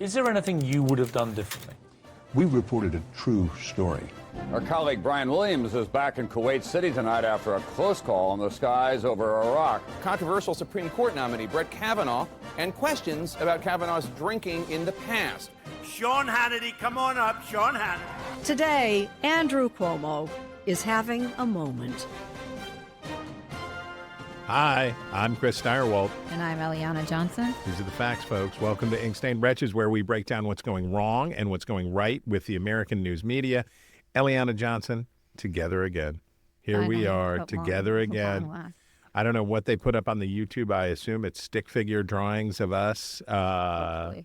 Is there anything you would have done differently? We reported a true story. Our colleague Brian Williams is back in Kuwait City tonight after a close call in the skies over Iraq. Controversial Supreme Court nominee Brett Kavanaugh and questions about Kavanaugh's drinking in the past. Sean Hannity, come on up, Sean Hannity. Today, Andrew Cuomo is having a moment. Hi, I'm Chris Steyerwalt. And I'm Eliana Johnson. These are the facts, folks. Welcome to Ink-Stained Wretches, where we break down what's going wrong and what's going right with the American news media. Eliana Johnson, together again. Here we are, together again. I don't know what they put up on the YouTube. I assume it's stick figure drawings of us. But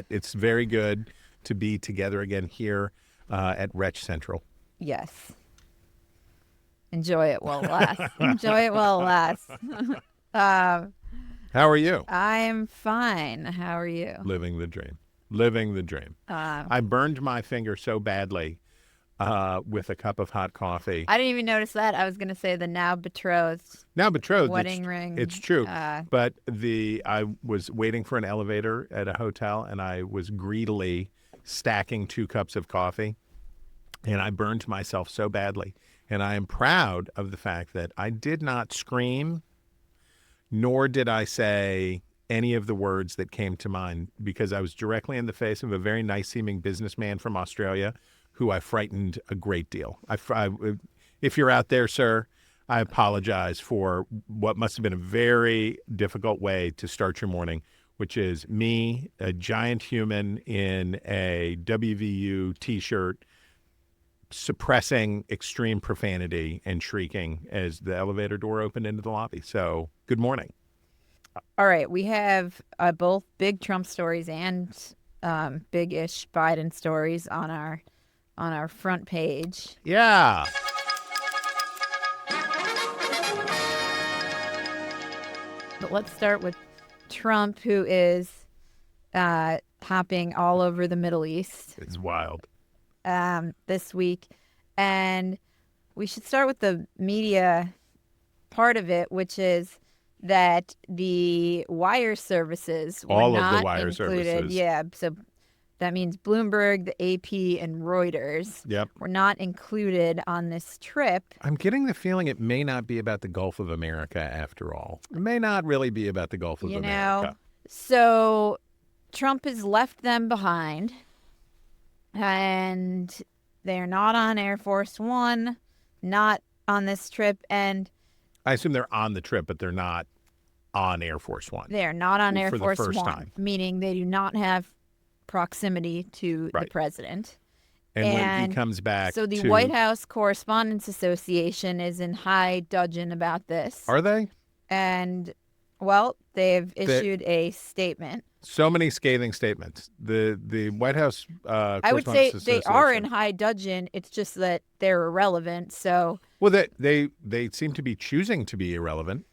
it's very good to be together again here at Wretch Central. Yes. Enjoy it while it lasts. Enjoy it while it lasts. How are you? I'm fine. How are you? Living the dream. Living the dream. I burned my finger so badly with a cup of hot coffee. I didn't even notice that. I was going to say the now betrothed wedding ring. It's true. But I was waiting for an elevator at a hotel, and I was greedily stacking 2 cups of coffee, and I burned myself so badly. And I am proud of the fact that I did not scream, nor did I say any of the words that came to mind, because I was directly in the face of a very nice-seeming businessman from Australia who I frightened a great deal. If you're out there, sir, I apologize for what must have been a very difficult way to start your morning, which is me, a giant human in a WVU T-shirt, suppressing extreme profanity and shrieking as the elevator door opened into the lobby. So, good morning. All right. We have both big Trump stories and big-ish Biden stories on our front page. Yeah. But let's start with Trump, who is hopping all over the Middle East. It's wild. This week. And we should start with the media part of it, which is that the wire services were all not of the wire included. services. Yeah, so that means Bloomberg, the AP, and Reuters were not included on this trip. I'm getting the feeling it may not be about the Gulf of America after all. It may not really be about the Gulf of America. So Trump has left them behind. And they're not on Air Force One, not on this trip. And I assume they're on the trip, but they're not on Air Force One. They're not on Air Force for the first One, time. Meaning they do not have proximity to the president. And when he comes back, so the White House Correspondents Association is in high dudgeon about this. Are they? And, well, they've issued a statement. So many scathing statements. The White House I would say they are in high dudgeon. It's just that they're irrelevant. So they seem to be choosing to be irrelevant.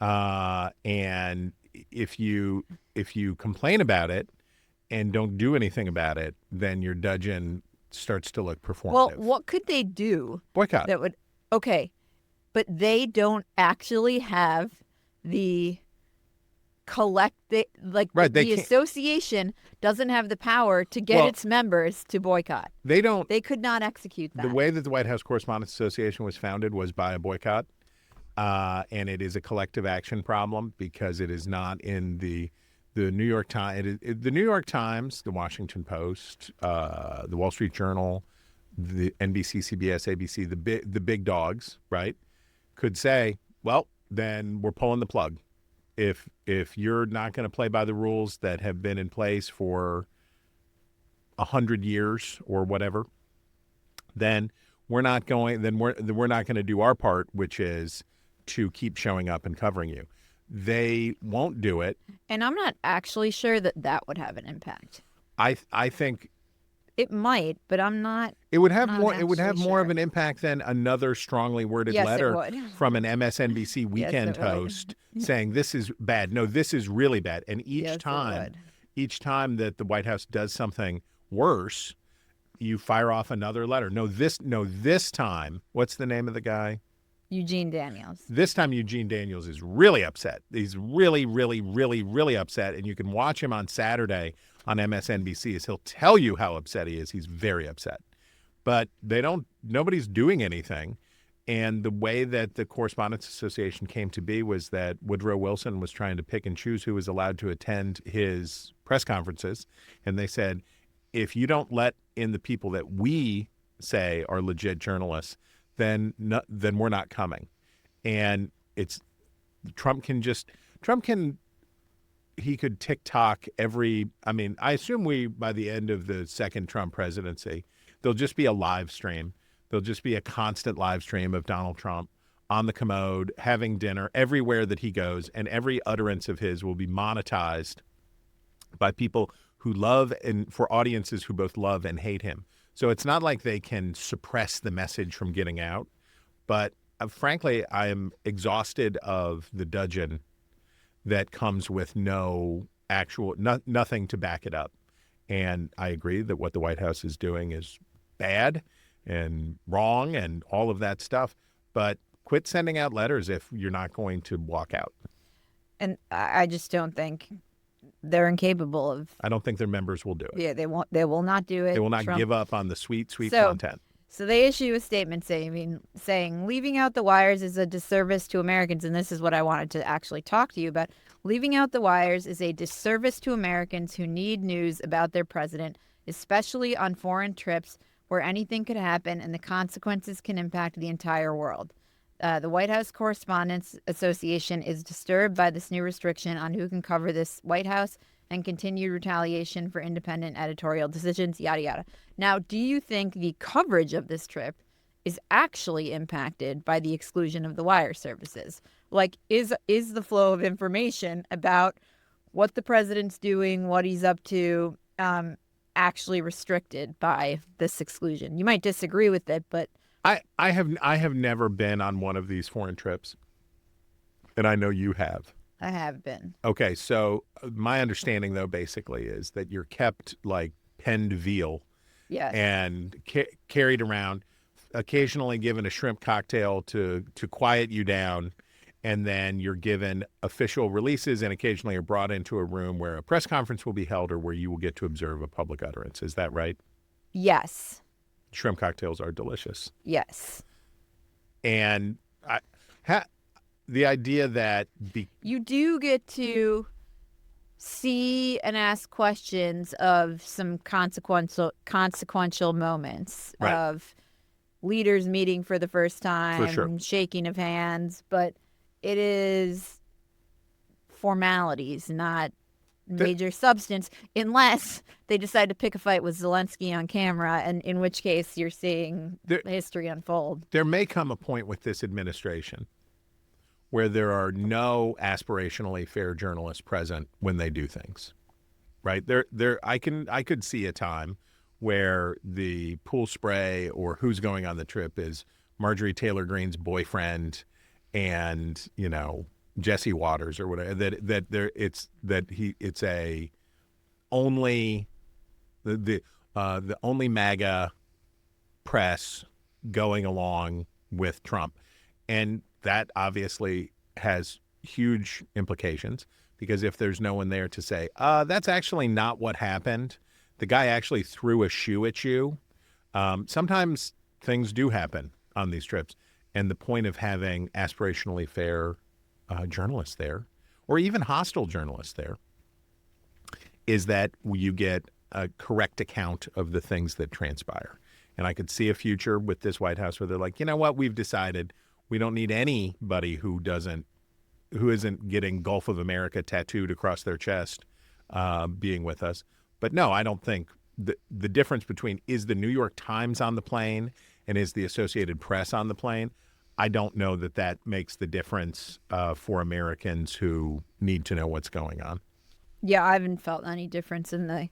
And if you complain about it and don't do anything about it, then your dudgeon starts to look performative. Well, what could they do? Boycott. That would but they don't actually have the the association doesn't have the power to get its members to boycott. They could not execute that. The way that the White House Correspondents Association was founded was by a boycott, and it is a collective action problem because it is not in the New York Times. The New York Times, the Washington Post, the Wall Street Journal, the NBC, CBS, ABC, the big dogs, right, could say, well, then we're pulling the plug. If you're not going to play by the rules that have been in place for 100 years or whatever, then we're not going to do our part, which is to keep showing up and covering you. They won't do it. And I'm not actually sure that would have an impact. I think it might, but I'm not. It would have more. It would have more of an impact than another strongly worded letter from an MSNBC weekend host saying this is bad. No, this is really bad. And each time that the White House does something worse, you fire off another letter. No, this time. What's the name of the guy? Eugene Daniels. This time, Eugene Daniels is really upset. He's really, really, really, really upset. And you can watch him on Saturday on MSNBC as he'll tell you how upset he is. He's very upset. But nobody's doing anything. And the way that the Correspondents Association came to be was that Woodrow Wilson was trying to pick and choose who was allowed to attend his press conferences. And they said, if you don't let in the people that we say are legit journalists, then we're not coming. And Trump could TikTok I assume by the end of the second Trump presidency, there'll just be a live stream. There'll just be a constant live stream of Donald Trump on the commode, having dinner everywhere that he goes, and every utterance of his will be monetized by people who love and for audiences who both love and hate him. So it's not like they can suppress the message from getting out. But frankly, I am exhausted of the dudgeon that comes with nothing to back it up. And I agree that what the White House is doing is bad and wrong and all of that stuff. But quit sending out letters if you're not going to walk out. And I just don't think they're incapable of. I don't think their members will do it. Yeah, they won't. They will not do it. They will not give up on the sweet content. So they issue a statement saying leaving out the wires is a disservice to Americans, and this is what I wanted to actually talk to you about. Leaving out the wires is a disservice to Americans who need news about their president, especially on foreign trips where anything could happen and the consequences can impact the entire world. The White House Correspondents Association is disturbed by this new restriction on who can cover this White House and continued retaliation for independent editorial decisions, yada, yada. Now, do you think the coverage of this trip is actually impacted by the exclusion of the wire services? Like, is the flow of information about what the president's doing, what he's up to, actually restricted by this exclusion? You might disagree with it, but I have never been on one of these foreign trips, and I know you have. I have been. Okay, so my understanding, though, basically is that you're kept like penned veal, yes, and carried around, occasionally given a shrimp cocktail to quiet you down, and then you're given official releases and occasionally are brought into a room where a press conference will be held or where you will get to observe a public utterance. Is that right? Yes. Shrimp cocktails are delicious. Yes. And the idea that you do get to see and ask questions of some consequential moments, right, of leaders meeting for the first time, for sure, shaking of hands, but it is formalities, not major substance, unless they decide to pick a fight with Zelensky on camera, and in which case you're seeing history unfold. There may come a point with this administration where there are no aspirationally fair journalists present when they do things, right? I could see a time where the pool spray or who's going on the trip is Marjorie Taylor Greene's boyfriend and, Jesse Waters or whatever, the only MAGA press going along with Trump. And that obviously has huge implications, because if there's no one there to say, that's actually not what happened, the guy actually threw a shoe at you. Sometimes things do happen on these trips. And the point of having aspirationally fair journalists there, or even hostile journalists there, is that you get a correct account of the things that transpire. And I could see a future with this White House where they're like, you know what, we've decided we don't need anybody who isn't getting Gulf of America tattooed across their chest being with us. But no, I don't think the difference between is the New York Times on the plane and is the Associated Press on the plane, I don't know that makes the difference for Americans who need to know what's going on. Yeah, I haven't felt any difference in the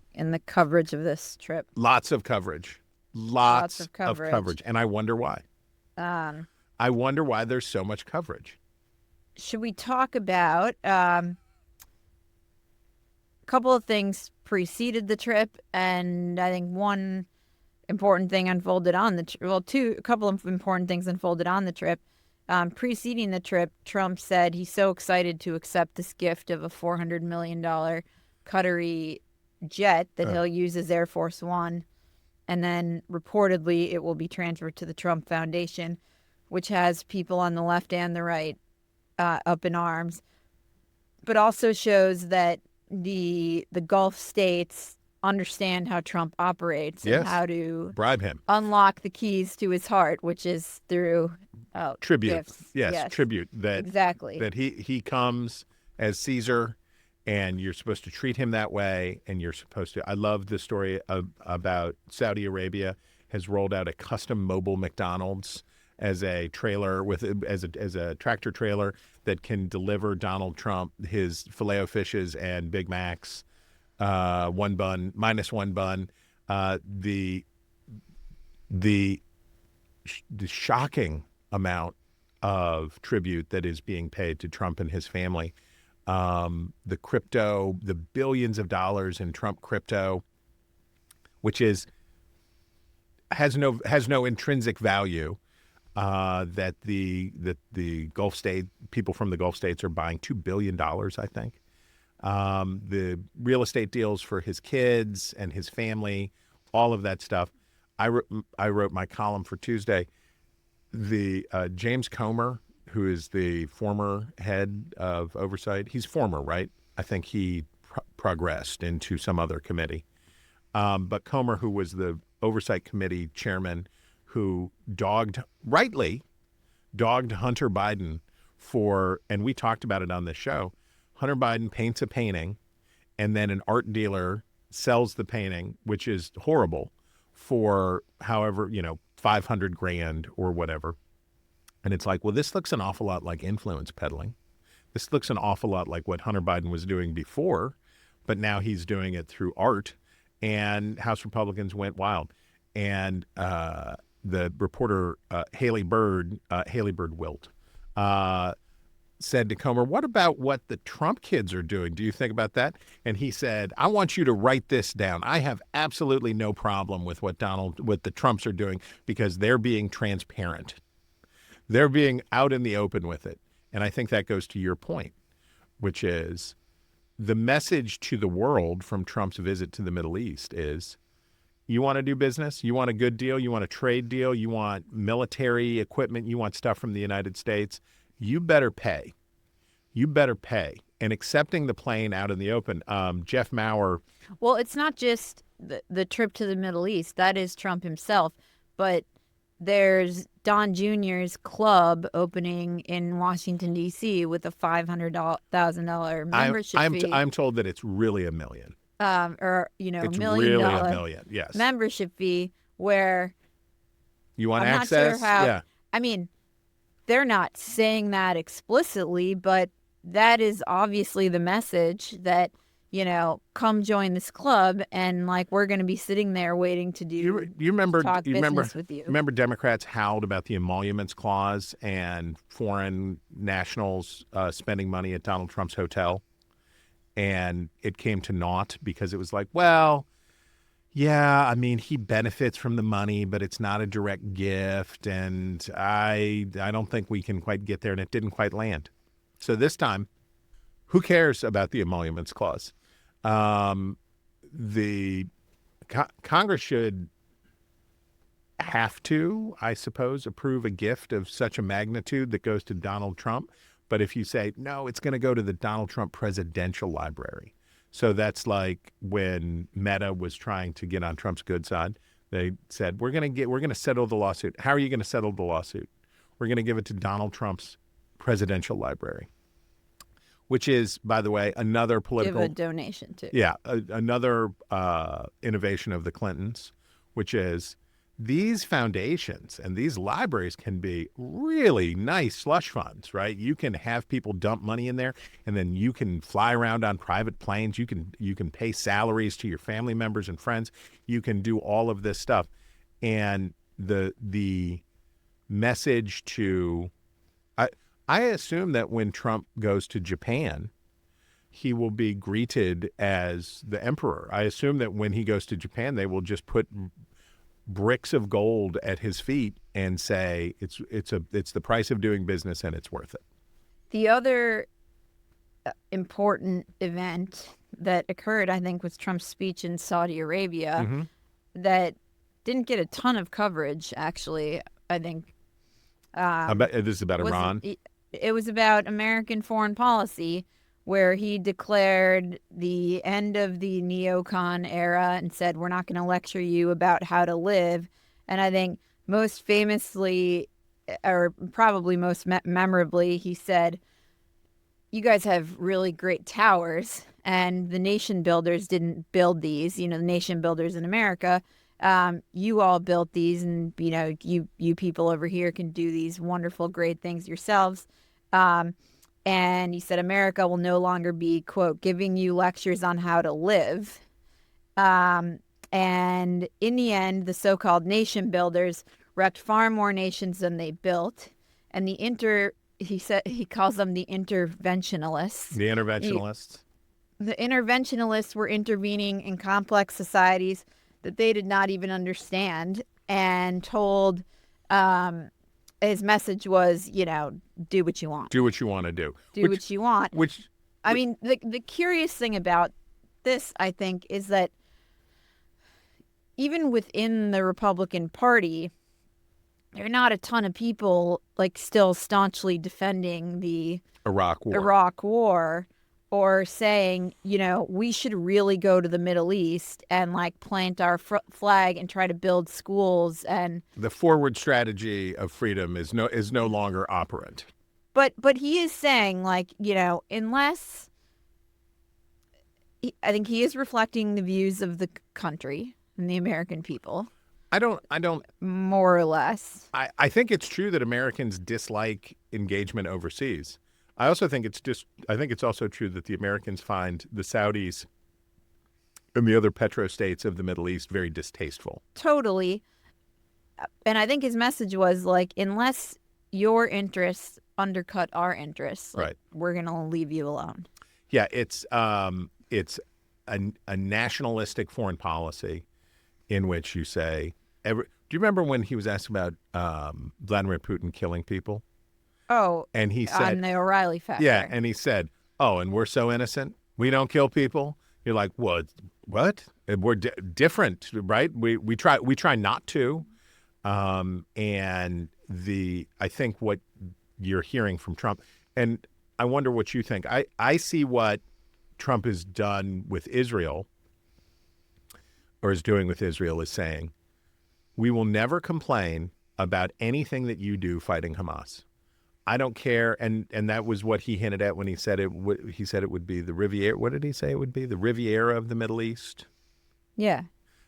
coverage of this trip. Lots of coverage. Lots of coverage. And I wonder why. I wonder why there's so much coverage. Should we talk about a couple of things preceded the trip, and I think one important thing unfolded on the a couple of important things unfolded on the trip. Preceding the trip, Trump said he's so excited to accept this gift of a $400 million Qatari jet that he'll use as Air Force One. And then reportedly it will be transferred to the Trump Foundation, which has people on the left and the right up in arms, but also shows that the Gulf states understand how Trump operates and how to bribe him, unlock the keys to his heart, which is through tribute. Gifts. Yes, tribute. That exactly. That he comes as Caesar, and you're supposed to treat him that way, and you're supposed to. I love the story about Saudi Arabia has rolled out a custom mobile McDonald's as a trailer as a tractor trailer that can deliver Donald Trump his Filet-O-Fishes and Big Macs, one bun minus one bun. The shocking amount of tribute that is being paid to Trump and his family. The crypto, the billions of dollars in Trump crypto, which has no intrinsic value. That the Gulf state people from the Gulf states are buying $2 billion, I think. The real estate deals for his kids and his family, all of that stuff. I wrote my column for Tuesday. The James Comer, who is the former head of oversight, he's former, right? I think he progressed into some other committee. But Comer, who was the oversight committee chairman, who rightly dogged Hunter Biden and we talked about it on this show, Hunter Biden paints a painting and then an art dealer sells the painting, which is horrible, for however, $500,000 or whatever. And it's like, well, this looks an awful lot like influence peddling. This looks an awful lot like what Hunter Biden was doing before, but now he's doing it through art. And House Republicans went wild. And the reporter Haley Bird Wilt said to Comer, "What about what the Trump kids are doing? Do you think about that?" And he said, "I want you to write this down. I have absolutely no problem with what the Trumps are doing because they're being transparent. They're being out in the open with it." And I think that goes to your point, which is the message to the world from Trump's visit to the Middle East is, you want to do business? You want a good deal? You want a trade deal? You want military equipment? You want stuff from the United States? You better pay. You better pay. And accepting the plane out in the open, Jeff Maurer. Well, it's not just the trip to the Middle East. That is Trump himself. But there's Don Jr.'s club opening in Washington, D.C. with a $500,000 membership fee. I'm told that it's really $1 million. It's $1 million million, yes. Membership fee where you want I'm access? Not sure how, yeah. I mean, they're not saying that explicitly, but that is obviously the message that, come join this club and we're going to be sitting there waiting to talk business with you. Remember Democrats howled about the emoluments clause and foreign nationals spending money at Donald Trump's hotel? And it came to naught because it was like, well, yeah, I mean, he benefits from the money, but it's not a direct gift. And I don't think we can quite get there. And it didn't quite land. So this time, who cares about the emoluments clause? The Congress should have to, I suppose, approve a gift of such a magnitude that goes to Donald Trump. But if you say, no, it's going to go to the Donald Trump Presidential Library. So that's like when Meta was trying to get on Trump's good side. They said, we're going to settle the lawsuit. How are you going to settle the lawsuit? We're going to give it to Donald Trump's Presidential Library, which is, by the way, another political... Give a donation to. Yeah, another innovation of the Clintons, which is these foundations and these libraries can be really nice slush funds, right? You can have people dump money in there, and then you can fly around on private planes. You can pay salaries to your family members and friends. You can do all of this stuff. And the message to... I assume that when Trump goes to Japan, he will be greeted as the emperor. I assume that when he goes to Japan, they will just put bricks of gold at his feet and say it's the price of doing business and it's worth it. The other important event that occurred, I think, was Trump's speech in Saudi Arabia that didn't get a ton of coverage, actually, I think. This is about Iran? It was about American foreign policy, where he declared the end of the neocon era and said, we're not going to lecture you about how to live. And I think most famously, or probably most memorably, he said, you guys have really great towers, and the nation builders didn't build these, the nation builders in America. You all built these, and, you people over here can do these wonderful, great things yourselves. And he said, America will no longer be, quote, giving you lectures on how to live. And in the end, the so-called nation builders wrecked far more nations than they built. And he calls them the interventionalists. The interventionalists. The interventionalists were intervening in complex societies that they did not even understand, and told, his message was, do what you want. Do what you want to do. Do what you want. I mean, the curious thing about this, I think, is that even within the Republican Party, there are not a ton of people still staunchly defending the Iraq War or saying, we should really go to the Middle East and plant our flag and try to build schools. And the forward strategy of freedom is no longer operant. But he is saying, unless I think he is reflecting the views of the country and the American people. I don't more or less. I think it's true that Americans dislike engagement overseas. I also think it's also true that the Americans find the Saudis and the other petrostates of the Middle East very distasteful. Totally. And I think his message was unless your interests undercut our interests, right, we're going to leave you alone. Yeah, it's a nationalistic foreign policy in which you say, do you remember when he was asked about Vladimir Putin killing people? Oh, and he said, on the O'Reilly factor. Yeah, and he said, oh, and we're so innocent? We don't kill people? You're like, what? We're different, right? We try not to. And I think what you're hearing from Trump, and I wonder what you think. I see what Trump has done with Israel, or is doing with Israel, is saying, we will never complain about anything that you do fighting Hamas. I don't care, and that was what he hinted at when he said it. He said it would be the Riviera. What did he say it would be? The Riviera of the Middle East. Yeah.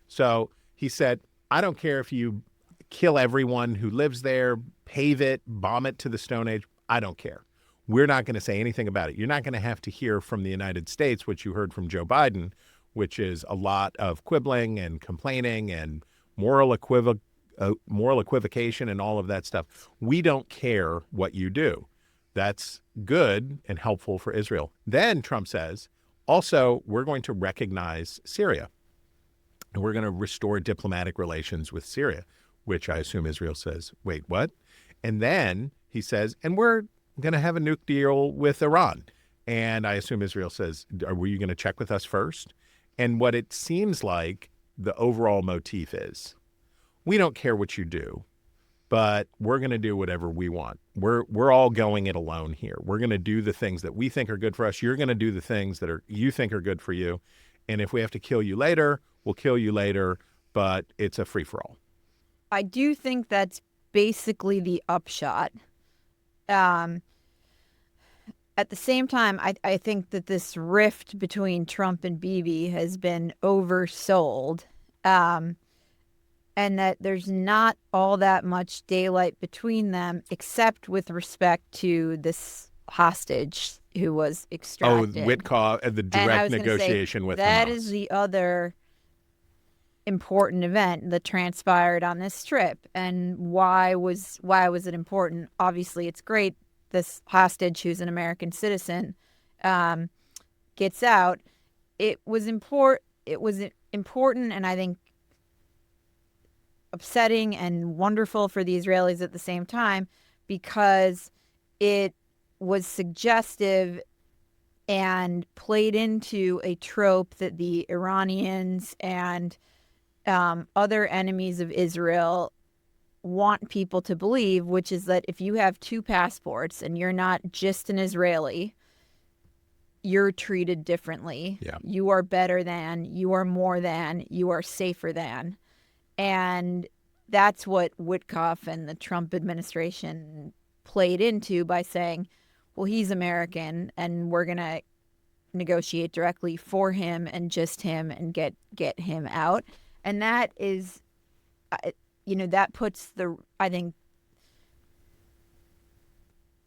So he said, I don't care if you kill everyone who lives there, pave it, bomb it to the Stone Age. I don't care. We're not going to say anything about it. You're not going to have to hear from the United States what you heard from Joe Biden, which is a lot of quibbling and complaining and moral equivocation and all of that stuff. We don't care what you do. That's good and helpful for Israel. Then Trump says, also, we're going to recognize Syria. And we're going to restore diplomatic relations with Syria, which I assume Israel says, wait, what? And then he says, and we're going to have a nuke deal with Iran. And I assume Israel says, were you going to check with us first? And what it seems like the overall motif is, we don't care what you do, but we're going to do whatever we want. We're all going it alone here. We're going to do the things that we think are good for us. You're going to do the things that you think are good for you. And if we have to kill you later, we'll kill you later, but it's a free-for-all. I do think that's basically the upshot. At the same time, I think that this rift between Trump and Bibi has been oversold. And that there's not all that much daylight between them, except with respect to this hostage who was extracted. Oh, Witkoff, the direct negotiation with Hamas. That is the other important event that transpired on this trip. And why was it important? Obviously, it's great. This hostage, who's an American citizen, gets out. It was important, and I think upsetting and wonderful for the Israelis at the same time, because it was suggestive and played into a trope that the Iranians and other enemies of Israel want people to believe, which is that if you have two passports and you're not just an Israeli, you're treated differently. Yeah. You are better than, you are more than, you are safer than. And that's what Witkoff and the Trump administration played into by saying, well, he's American and we're going to negotiate directly for him and just him and get him out. And that is, that puts I think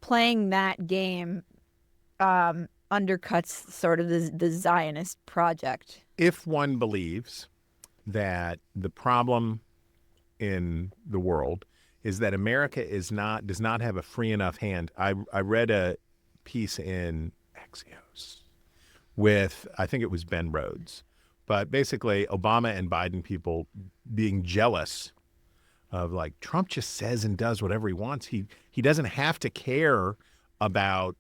playing that game undercuts sort of the Zionist project. If one believes that the problem in the world is that America does not have a free enough hand. I read a piece in Axios with, I think it was Ben Rhodes, but basically Obama and Biden people being jealous of, like, Trump just says and does whatever he wants. He doesn't have to care about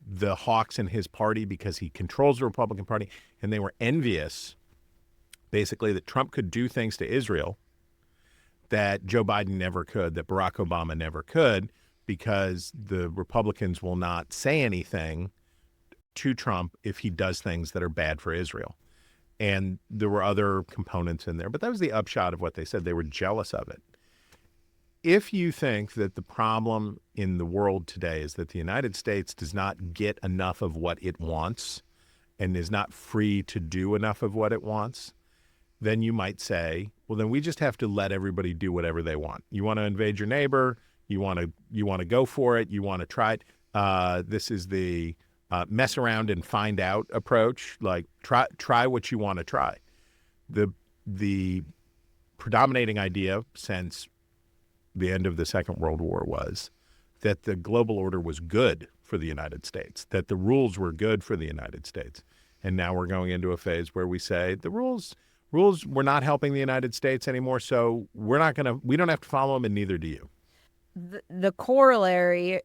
the hawks in his party because he controls the Republican Party. And they were envious, basically, that Trump could do things to Israel that Joe Biden never could, that Barack Obama never could, because the Republicans will not say anything to Trump if he does things that are bad for Israel. And there were other components in there, but that was the upshot of what they said. They were jealous of it. If you think that the problem in the world today is that the United States does not get enough of what it wants and is not free to do enough of what it wants, then you might say, well, then we just have to let everybody do whatever they want. You want to invade your neighbor, you want to go for it, you want to try it. This is the mess around and find out approach. Like, try what you want to try. The predominating idea since the end of the Second World War was that the global order was good for the United States, that the rules were good for the United States. And now we're going into a phase where we say the rules were not helping the United States anymore, so we don't have to follow them, and neither do you. The corollary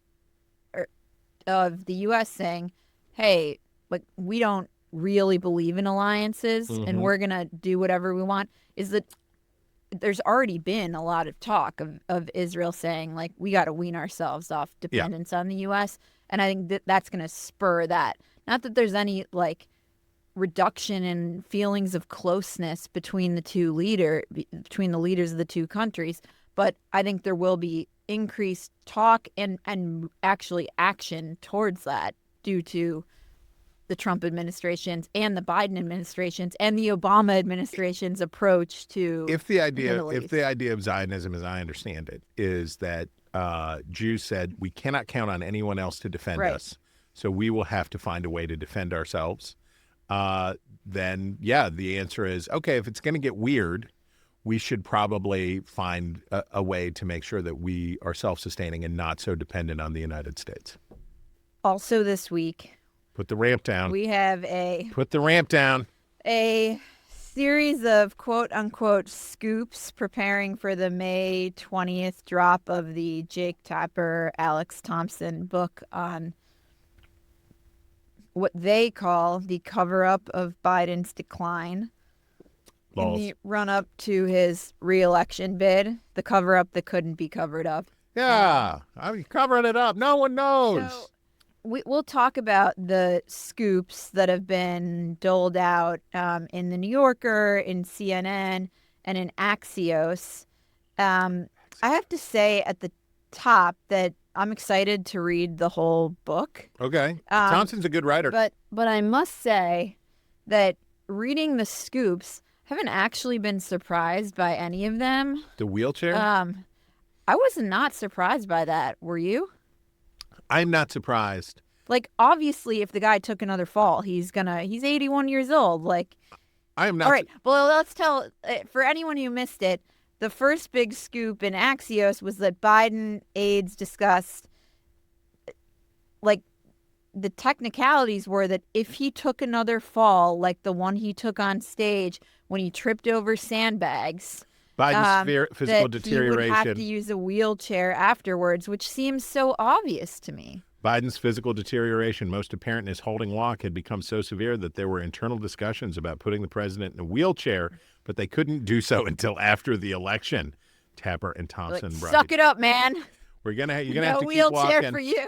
of the U.S. saying, hey, like, we don't really believe in alliances and we're going to do whatever we want, is that there's already been a lot of talk of Israel saying, like, we got to wean ourselves off dependence on the U.S. And I think that's going to spur that. Not that there's any, like, reduction in feelings of closeness between the leaders of the two countries, but I think there will be increased talk and actually action towards that due to the Trump administration's and the Biden administration's and the Obama administration's approach to if the idea of Zionism, as I understand it, is that Jews said we cannot count on anyone else to defend us, so we will have to find a way to defend ourselves. Then the answer is, okay, if it's going to get weird, we should probably find a way to make sure that we are self-sustaining and not so dependent on the United States. Also this week, put the ramp down. We have put the ramp down. A series of quote-unquote scoops preparing for the May 20th drop of the Jake Tapper, Alex Thompson book on what they call the cover-up of Biden's decline. In the run-up to his re-election bid, the cover-up that couldn't be covered up. Yeah, I'm covering it up. No one knows. So we'll talk about the scoops that have been doled out in The New Yorker, in CNN, and in Axios. I have to say at the top that I'm excited to read the whole book. Okay. Thompson's a good writer. But I must say that reading the scoops, haven't actually been surprised by any of them. The wheelchair? I was not surprised by that. Were you? I'm not surprised. Like, obviously, if the guy took another fall, he's 81 years old. Like, I am not. All right. Well, let's tell, for anyone who missed it, the first big scoop in Axios was that Biden aides discussed, like, the technicalities were that if he took another fall, like the one he took on stage when he tripped over sandbags, Biden's physical that he would have to deterioration. use a wheelchair afterwards, which seems so obvious to me. Biden's physical deterioration, most apparent in his holding walk, had become so severe that there were internal discussions about putting the president in a wheelchair, but they couldn't do so until after the election. Tapper and Thompson. Like, write. suck it up, man. You're gonna have No to keep wheelchair walking. for you.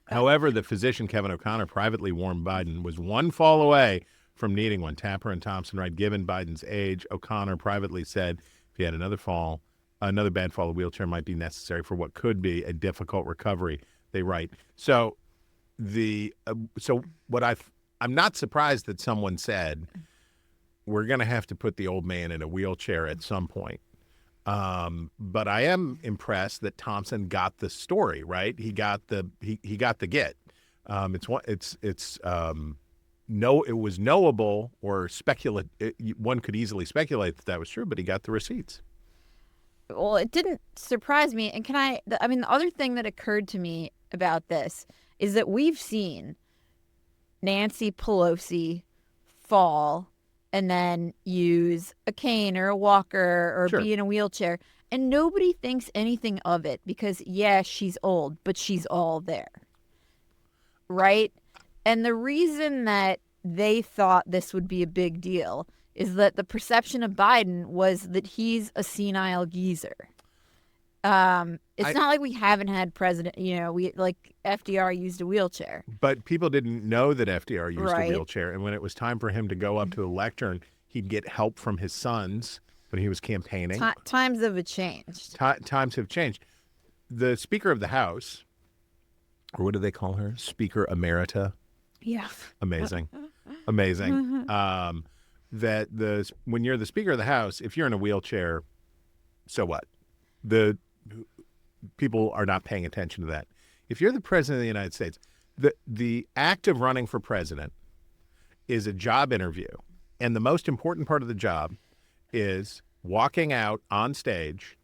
However, the physician Kevin O'Connor privately warned Biden was one fall away from needing one. Tapper and Thompson write, given Biden's age, O'Connor privately said if he had another bad fall, a wheelchair might be necessary for what could be a difficult recovery. They write. So I'm not surprised that someone said we're going to have to put the old man in a wheelchair at some point. But I am impressed that Thompson got the story right. He got the get. It was knowable or one could easily speculate that was true, but he got the receipts. Well, it didn't surprise me. And the other thing that occurred to me about this is that we've seen Nancy Pelosi fall and then use a cane or a walker or Sure. be in a wheelchair. And nobody thinks anything of it because, yeah, she's old, but she's all there. Right? And the reason that they thought this would be a big deal is that the perception of Biden was that he's a senile geezer. It's not like we haven't had president, like FDR used a wheelchair. But people didn't know that FDR used Right. a wheelchair. And when it was time for him to go up to the lectern, he'd get help from his sons when he was campaigning. Times have changed. Times have changed. The Speaker of the House, or what do they call her? Speaker Emerita. Yeah. Amazing. Amazing. When you're the Speaker of the House, if you're in a wheelchair, so what? The people are not paying attention to that. If you're the President of the United States, the act of running for president is a job interview. And the most important part of the job is walking out on stage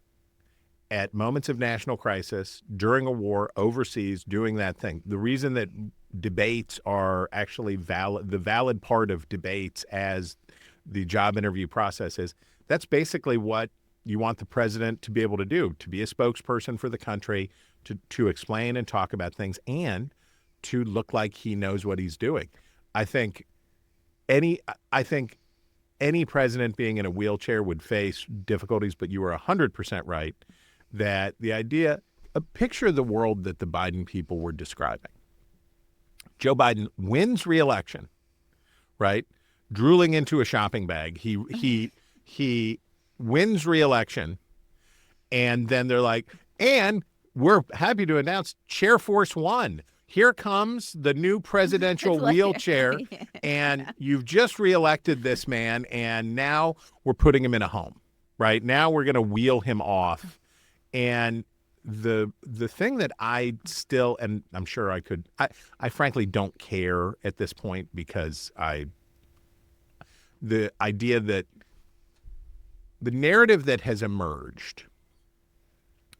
at moments of national crisis, during a war, overseas, doing that thing. The reason that debates are actually valid, the valid part of debates as the job interview process is, that's basically what you want the president to be able to do, to be a spokesperson for the country, to explain and talk about things, and to look like he knows what he's doing. I think any president being in a wheelchair would face difficulties, but you were 100% right that the idea, picture the world that the Biden people were describing. Joe Biden wins re-election, right? Drooling into a shopping bag. He wins re-election, and then they're like, and we're happy to announce Chair Force One. Here comes the new presidential wheelchair, and you've just reelected this man, and now we're putting him in a home, right? Now we're going to wheel him off. And the thing that I still, and I'm sure I could, I frankly don't care at this point, because the idea that the narrative that has emerged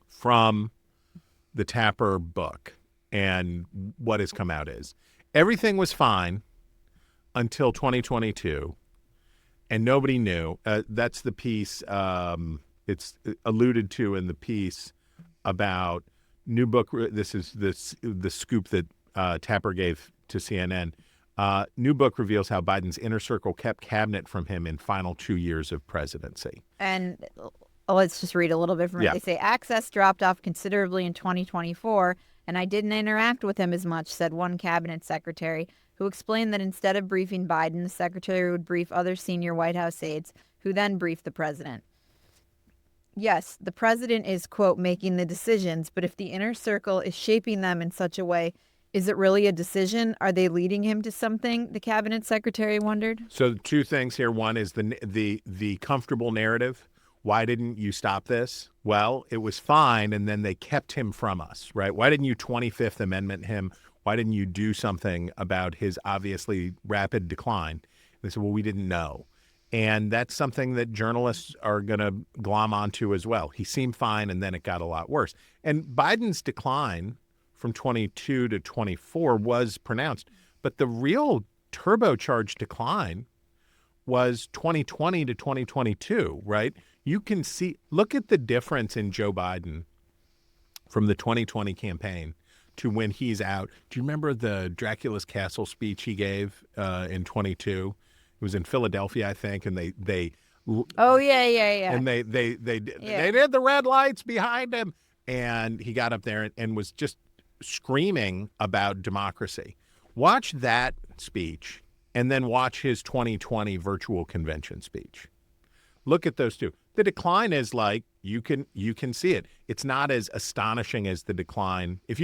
from the Tapper book and what has come out is everything was fine until 2022, and nobody knew. That's the piece it's alluded to in the piece about new book. This is the scoop that Tapper gave to CNN. New book reveals how Biden's inner circle kept cabinet from him in final 2 years of presidency. And let's just read a little bit from it. They say, access dropped off considerably in 2024, and I didn't interact with him as much, said one cabinet secretary, who explained that instead of briefing Biden, the secretary would brief other senior White House aides, who then briefed the president. Yes, the president is, quote, making the decisions, but if the inner circle is shaping them in such a way, is it really a decision? Are they leading him to something? The cabinet secretary wondered. So two things here. One is the comfortable narrative. Why didn't you stop this? Well, it was fine, and then they kept him from us, right? Why didn't you 25th Amendment him? Why didn't you do something about his obviously rapid decline? They said, well, we didn't know. And that's something that journalists are going to glom onto as well. He seemed fine, and then it got a lot worse. And Biden's decline from 22 to 24 was pronounced. But the real turbocharged decline was 2020 to 2022, right? You can see, look at the difference in Joe Biden from the 2020 campaign to when he's out. Do you remember the Dracula's Castle speech he gave in 22? It was in Philadelphia, I think, and they Oh yeah. and they did the red lights behind him, and he got up there and was just screaming about democracy. Watch that speech, and then watch his 2020 virtual convention speech. Look at those two. The decline is like you can see it. It's not as astonishing as the decline. If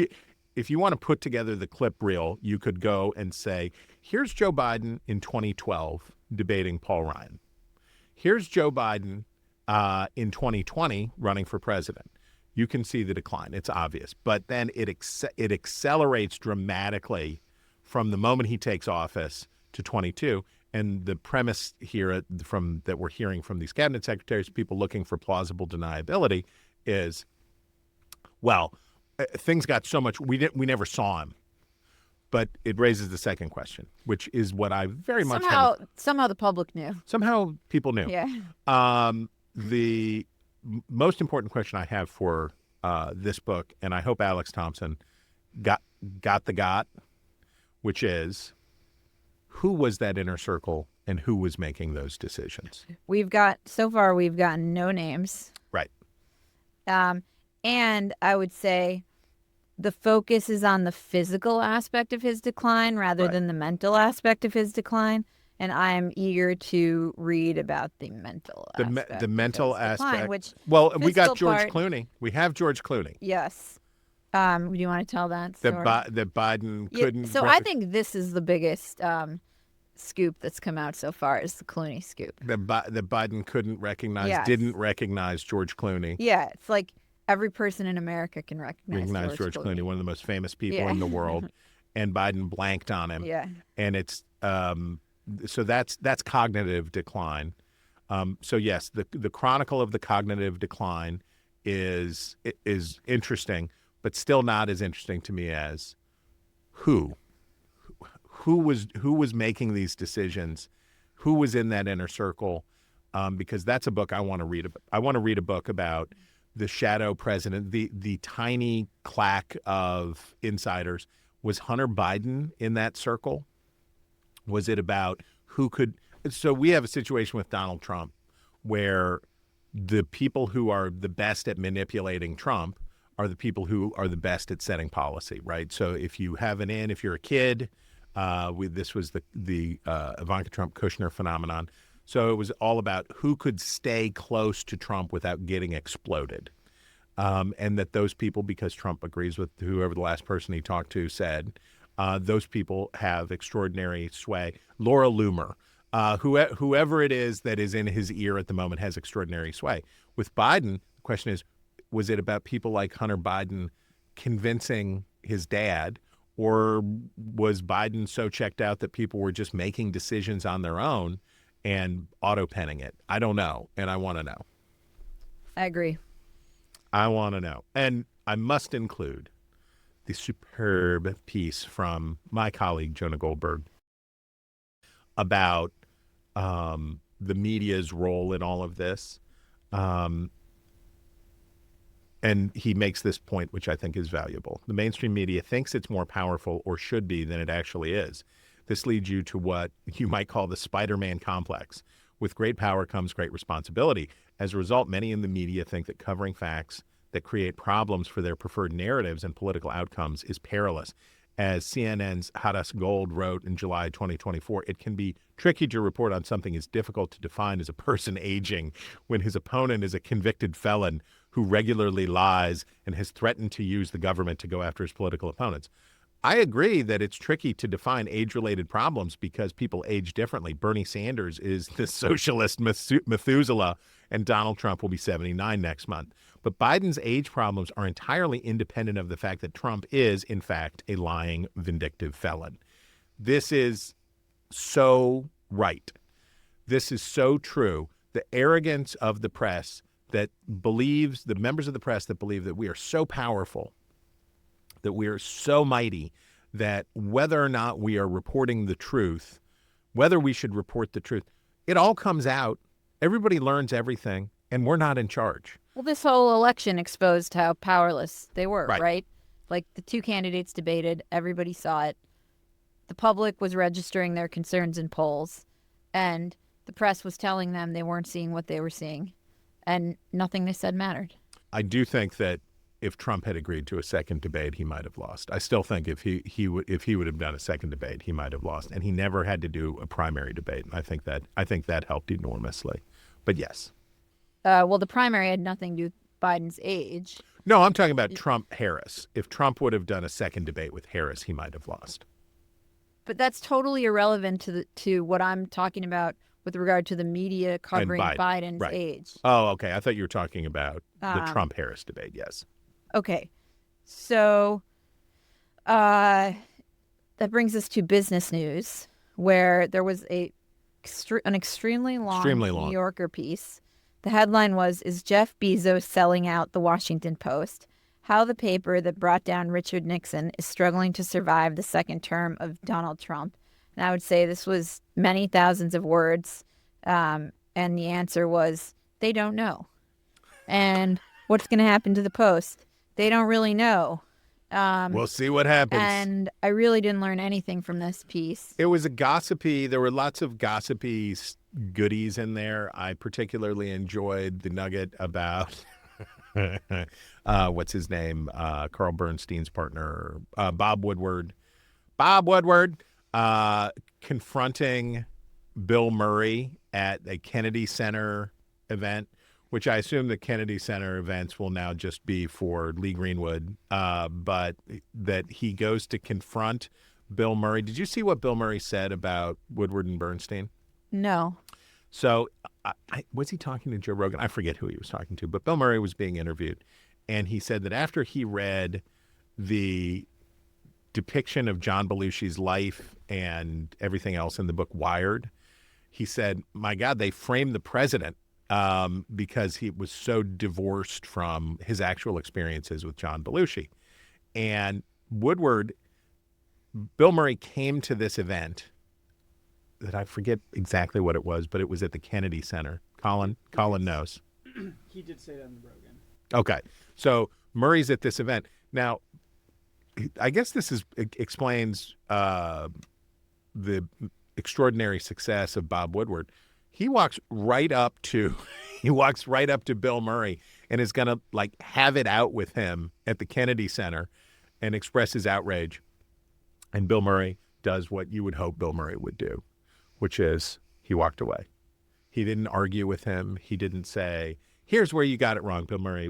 you want to put together the clip reel, you could go and say, here's Joe Biden in 2012 debating Paul Ryan. Here's Joe Biden in 2020 running for president. You can see the decline. It's obvious. But then it accelerates dramatically from the moment he takes office to 22. And the premise here that we're hearing from these cabinet secretaries, people looking for plausible deniability, is, well, things got so much, we never saw him. But it raises the second question, which is what I very much somehow the public knew. Somehow people knew. Yeah. The most important question I have for this book, and I hope Alex Thompson got, which is, who was that inner circle and who was making those decisions? So far we've gotten no names. Right. And I would say the focus is on the physical aspect of his decline rather than the mental aspect of his decline. And I'm eager to read about the mental aspect. The mental aspect. Which we got George Clooney. We have George Clooney. Yes. Do you want to tell that story? That Biden couldn't. So I think this is the biggest scoop that's come out so far, is the Clooney scoop. That Biden couldn't recognize, didn't recognize George Clooney. Yeah, it's like every person in America can recognize George Clooney, one of the most famous people in the world, and Biden blanked on him. Yeah. And it's so that's cognitive decline. So yes, the chronicle of the cognitive decline is interesting, but still not as interesting to me as who was making these decisions, who was in that inner circle, because that's a book I want to read. I want to read a book about the shadow president, the tiny claque of insiders. Was Hunter Biden in that circle? Was it about who could? So we have a situation with Donald Trump where the people who are the best at manipulating Trump are the people who are the best at setting policy, right? So if you have if you're a kid, this was the Ivanka Trump Kushner phenomenon. So it was all about who could stay close to Trump without getting exploded. And that those people, because Trump agrees with whoever the last person he talked to said, those people have extraordinary sway. Laura Loomer, whoever it is that is in his ear at the moment, has extraordinary sway. With Biden, the question is, was it about people like Hunter Biden convincing his dad, or was Biden so checked out that people were just making decisions on their own and auto-penning it? I don't know, and I want to know. I agree. I want to know. And I must include the superb piece from my colleague, Jonah Goldberg, about the media's role in all of this. And he makes this point, which I think is valuable. The mainstream media thinks it's more powerful, or should be, than it actually is. This leads you to what you might call the Spider-Man complex. With great power comes great responsibility. As a result, many in the media think that covering facts that create problems for their preferred narratives and political outcomes is perilous. As CNN's Hadas Gold wrote in July 2024, it can be tricky to report on something as difficult to define as a person aging when his opponent is a convicted felon who regularly lies and has threatened to use the government to go after his political opponents. I agree that it's tricky to define age-related problems because people age differently. Bernie Sanders is the socialist Methuselah, and Donald Trump will be 79 next month. But Biden's age problems are entirely independent of the fact that Trump is, in fact, a lying, vindictive felon. This is so right. This is so true. The arrogance of the press that believes, the members of the press that believe that we are so powerful, that we are so mighty, that whether or not we are reporting the truth, whether we should report the truth, it all comes out. Everybody learns everything, and we're not in charge. Well, this whole election exposed how powerless they were, Right. right? Like the two candidates debated, everybody saw it. The public was registering their concerns in polls, and the press was telling them they weren't seeing what they were seeing, and nothing they said mattered. I do think that if Trump had agreed to a second debate, he might have lost. I still think if he would have done a second debate, he might have lost. And he never had to do a primary debate. And I think that helped enormously. But yes. Well, the primary had nothing to do with Biden's age. No, I'm talking about Trump-Harris. If Trump would have done a second debate with Harris, he might have lost. But that's totally irrelevant to what I'm talking about with regard to the media covering Biden. Biden's Right. age. Oh, okay. I thought you were talking about the Trump-Harris debate. Yes. Okay. So that brings us to business news, where there was an extremely long New Yorker piece. The headline was, "Is Jeff Bezos selling out the Washington Post? How the paper that brought down Richard Nixon is struggling to survive the second term of Donald Trump." And I would say this was many thousands of words. And the answer was, they don't know. And what's going to happen to the Post? They don't really know. We'll see what happens. And I really didn't learn anything from this piece. It was there were lots of gossipy goodies in there. I particularly enjoyed the nugget about, what's his name? Carl Bernstein's partner, Bob Woodward. Confronting Bill Murray at a Kennedy Center event, which I assume the Kennedy Center events will now just be for Lee Greenwood, but that he goes to confront Bill Murray. Did you see what Bill Murray said about Woodward and Bernstein? No. So was he talking to Joe Rogan? I forget who he was talking to, but Bill Murray was being interviewed, and he said that after he read the depiction of John Belushi's life and everything else in the book Wired, he said, my God, they framed the president because he was so divorced from his actual experiences with John Belushi. And Bill Murray came to this event that I forget exactly what it was, but it was at the Kennedy Center. Colin knows. He did say that in the Rogan. Okay. So Murray's at this event. Now, I guess this explains the extraordinary success of Bob Woodward. He walks right up to Bill Murray and is going to have it out with him at the Kennedy Center and express his outrage. And Bill Murray does what you would hope Bill Murray would do, which is he walked away. He didn't argue with him. He didn't say, here's where you got it wrong. Bill Murray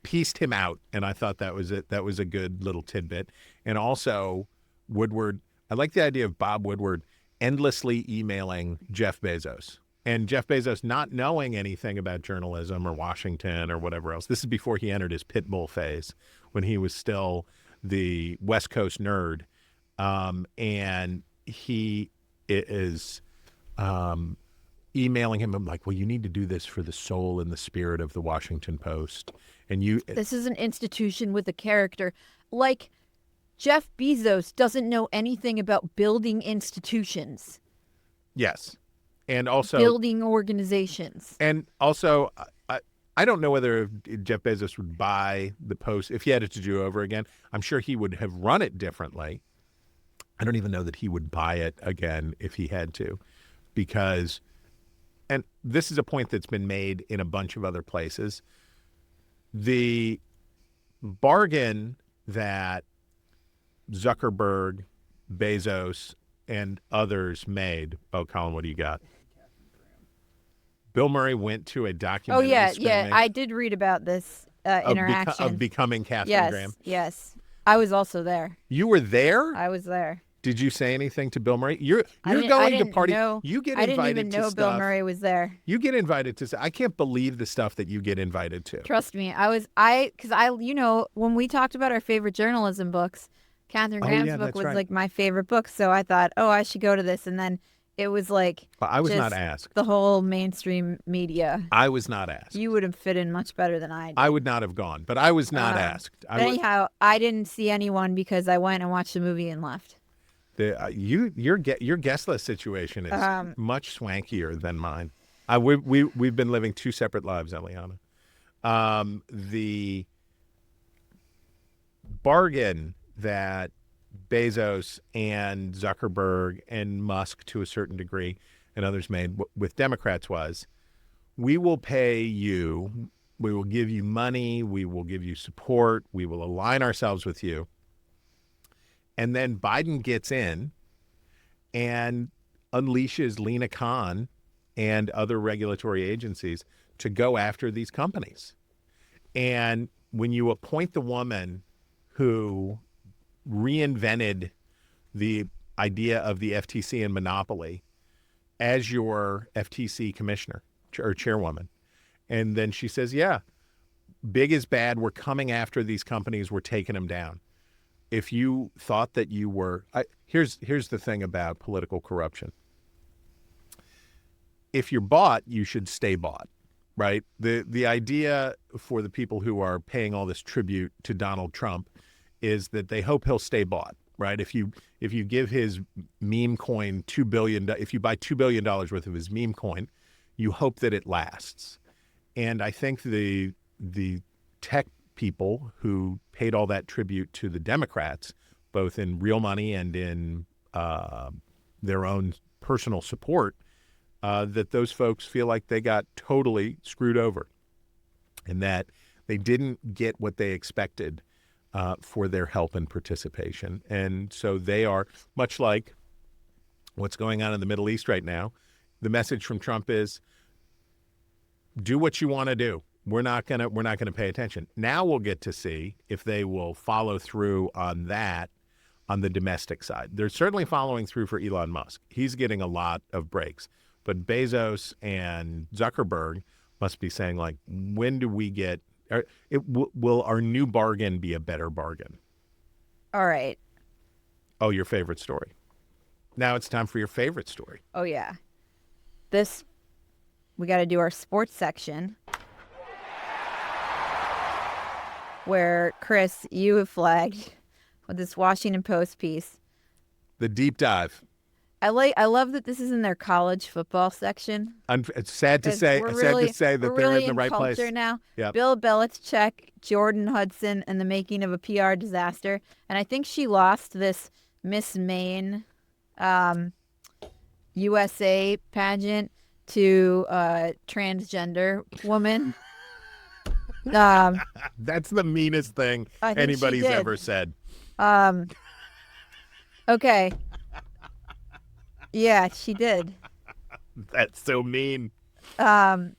pieced him out, and I thought that was it. That was a good little tidbit. And also, Woodward, I like the idea of Bob Woodward endlessly emailing Jeff Bezos, and Jeff Bezos not knowing anything about journalism or Washington or whatever else. This is before he entered his pit bull phase, when he was still the West Coast nerd, and he is emailing him. I'm like, well, you need to do this for the soul and the spirit of the Washington Post. And this is an institution with a character. Like, Jeff Bezos doesn't know anything about building institutions. Yes. And also building organizations. And also, I don't know whether Jeff Bezos would buy the Post if he had it to do over again. I'm sure he would have run it differently. I don't even know that he would buy it again if he had to, because, and this is a point that's been made in a bunch of other places, the bargain that Zuckerberg, Bezos, and others made. Oh, Colin, what do you got? Bill Murray went to a documentary. Oh, yeah. I did read about this interaction. Of becoming Catherine Graham. Yes. I was also there. You were there? I was there. Did you say anything to Bill Murray? You're going to party. You get invited to I didn't even know Bill Murray was there. You get invited to. I can't believe the stuff that you get invited to. Trust me, when we talked about our favorite journalism books, Catherine Graham's book was like my favorite book. So I thought, I should go to this, and then it was like I was not asked. The whole mainstream media. I was not asked. You would have fit in much better than I did. I would not have gone, but I was not asked. Anyhow, I didn't see anyone because I went and watched the movie and left. Your guest list situation is much swankier than mine. We've been living two separate lives, Eliana. The bargain that Bezos and Zuckerberg and Musk, to a certain degree, and others made with Democrats was, we will pay you, we will give you money, we will give you support, we will align ourselves with you. And then Biden gets in and unleashes Lena Khan and other regulatory agencies to go after these companies. And when you appoint the woman who reinvented the idea of the FTC and monopoly as your FTC commissioner or chairwoman, and then she says, yeah, big is bad. We're coming after these companies. We're taking them down. If you thought that you were, here's the thing about political corruption. If you're bought, you should stay bought, right? The idea for the people who are paying all this tribute to Donald Trump is that they hope he'll stay bought, right? If you give his meme coin $2 billion, if you buy $2 billion worth of his meme coin, you hope that it lasts. And I think the tech people who paid all that tribute to the Democrats, both in real money and in their own personal support, that those folks feel like they got totally screwed over and that they didn't get what they expected for their help and participation. And so they are, much like what's going on in the Middle East right now, the message from Trump is, do what you want to do. We're not gonna pay attention. Now we'll get to see if they will follow through on that on the domestic side. They're certainly following through for Elon Musk. He's getting a lot of breaks. But Bezos and Zuckerberg must be saying, like, when do we get will our new bargain be a better bargain? All right. Oh, your favorite story. Now it's time for your favorite story. Oh, yeah. We got to do our sports section where, Chris, you have flagged with this Washington Post piece. The deep dive. I love that this is in their college football section. It's sad to say that they're in the right place now. Yep. Bill Belichick, Jordan Hudson, and the making of a PR disaster. And I think she lost this Miss Maine USA pageant to a transgender woman. That's the meanest thing anybody's ever said. Okay. Yeah, she did. That's so mean. But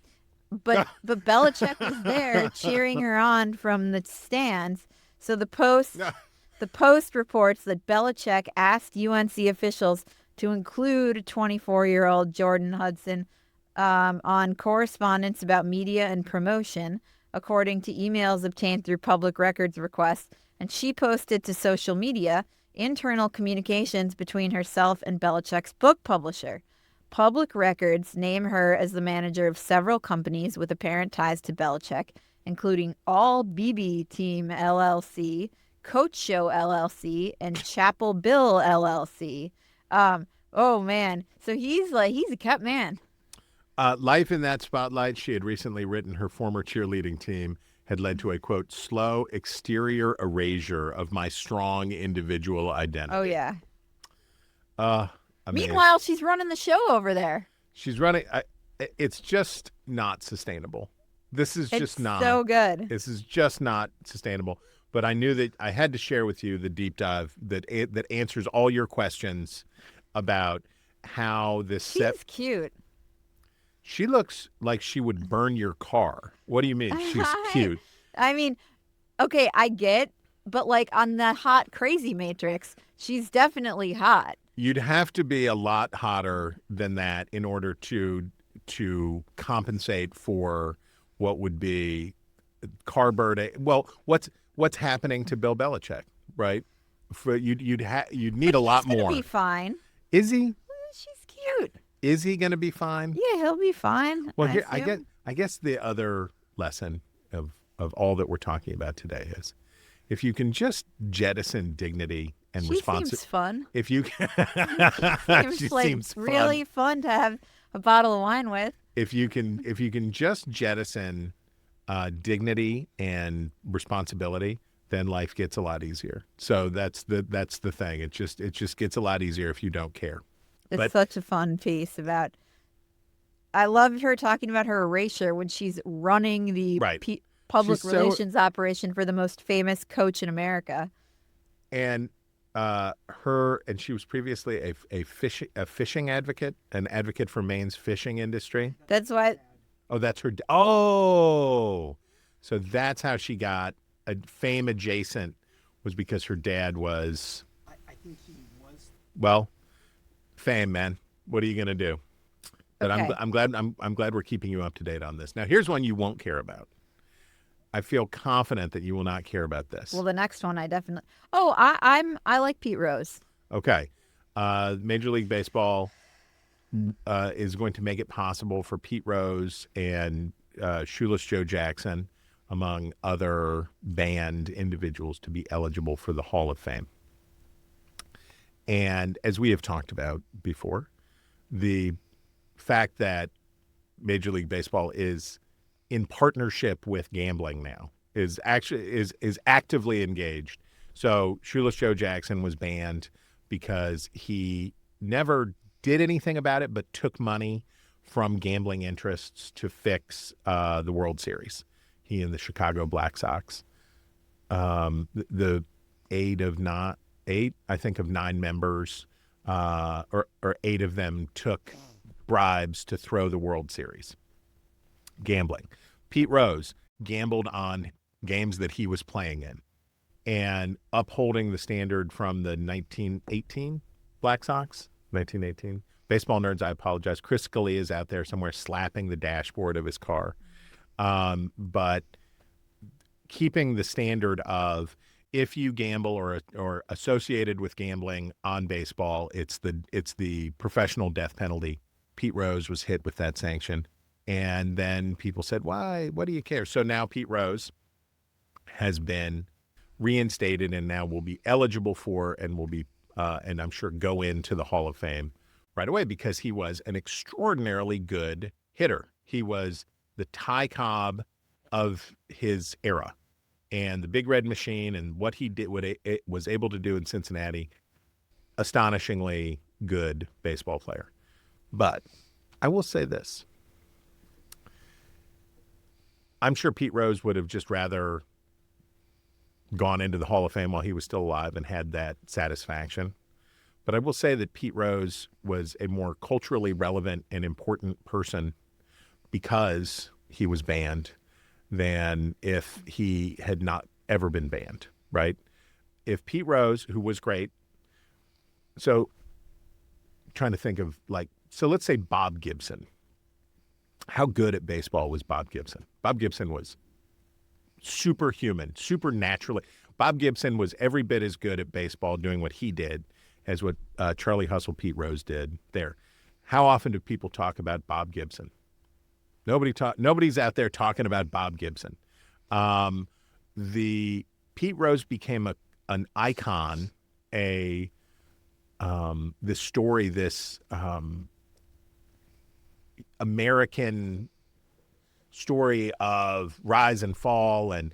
Belichick was there cheering her on from the stands. So the Post reports that Belichick asked UNC officials to include 24-year-old Jordan Hudson on correspondence about media and promotion, according to emails obtained through public records requests. And she posted to social media internal communications between herself and Belichick's book publisher. Public records name her as the manager of several companies with apparent ties to Belichick, including All BB Team LLC, Coach Show LLC, and Chapel Bill LLC. Oh man, so he's a kept man. Life in that spotlight. She had recently written her former cheerleading team had led to a, quote, slow exterior erasure of my strong individual identity. Oh, yeah. Amazing. Meanwhile, she's running the show over there. She's running. It's just not sustainable. This is just not. So good. This is just not sustainable. But I knew that I had to share with you the deep dive that answers all your questions about how this. She's cute. She looks like she would burn your car. What do you mean? She's cute. I mean, okay, I get, but like on the hot crazy matrix, she's definitely hot. You'd have to be a lot hotter than that in order to compensate for what would be car burning. Well, what's happening to Bill Belichick, right? You'd need a lot He's more. Gonna be fine. Is he? She's cute. Is he going to be fine? Yeah, he'll be fine. Well, here I guess the other lesson of all that we're talking about today is if you can just jettison dignity and She responsible. seems fun. If you, Seems she like seems fun. really fun to have a bottle of wine with. If you can just jettison dignity and responsibility, then life gets a lot easier. So that's the thing. It just gets a lot easier if you don't care. It's such a fun piece about. I love her talking about her erasure when she's running the Right. public She's so- relations operation for the most famous coach in America. And she was previously a fishing advocate, an advocate for Maine's fishing industry. That's why. Oh, that's her. Oh, so that's how she got a fame adjacent, was because her dad was. I think he was. Well, fame, man. What are you gonna do? But Okay. I'm glad we're keeping you up to date on this. Now, here's one you won't care about. I feel confident that you will not care about this. Well, the next one I definitely. Oh, I like Pete Rose. Okay. Major League Baseball is going to make it possible for Pete Rose and Shoeless Joe Jackson, among other banned individuals, to be eligible for the Hall of Fame. And as we have talked about before, the fact that Major League Baseball is in partnership with gambling now is actively engaged. So Shoeless Joe Jackson was banned because he never did anything about it, but took money from gambling interests to fix the World Series. He and the Chicago Black Sox, the eight of nine members, or eight of them took bribes to throw the World Series. Gambling. Pete Rose gambled on games that he was playing in, and upholding the standard from the 1918 Black Sox. 1918. Baseball nerds, I apologize. Chris Scalia is out there somewhere slapping the dashboard of his car. But keeping the standard of, if you gamble or associated with gambling on baseball, it's the professional death penalty. Pete Rose was hit with that sanction. And then people said, why? What do you care? So now Pete Rose has been reinstated and now will be eligible for and will be, and I'm sure go into the Hall of Fame right away, because he was an extraordinarily good hitter. He was the Ty Cobb of his era, and the Big Red Machine, and what he did, what it was able to do in Cincinnati, astonishingly good baseball player. But I will say this. I'm sure Pete Rose would have just rather gone into the Hall of Fame while he was still alive and had that satisfaction. But I will say that Pete Rose was a more culturally relevant and important person because he was banned than if he had not ever been banned, right? If Pete Rose, who was great, so trying to think of so let's say Bob Gibson. How good at baseball was Bob Gibson? Bob Gibson was superhuman, supernaturally. Bob Gibson was every bit as good at baseball doing what he did as what Charlie Hustle Pete Rose did there. How often do people talk about Bob Gibson? Nobody's out there talking about Bob Gibson. The Pete Rose became an icon, this story, this American story of rise and fall, and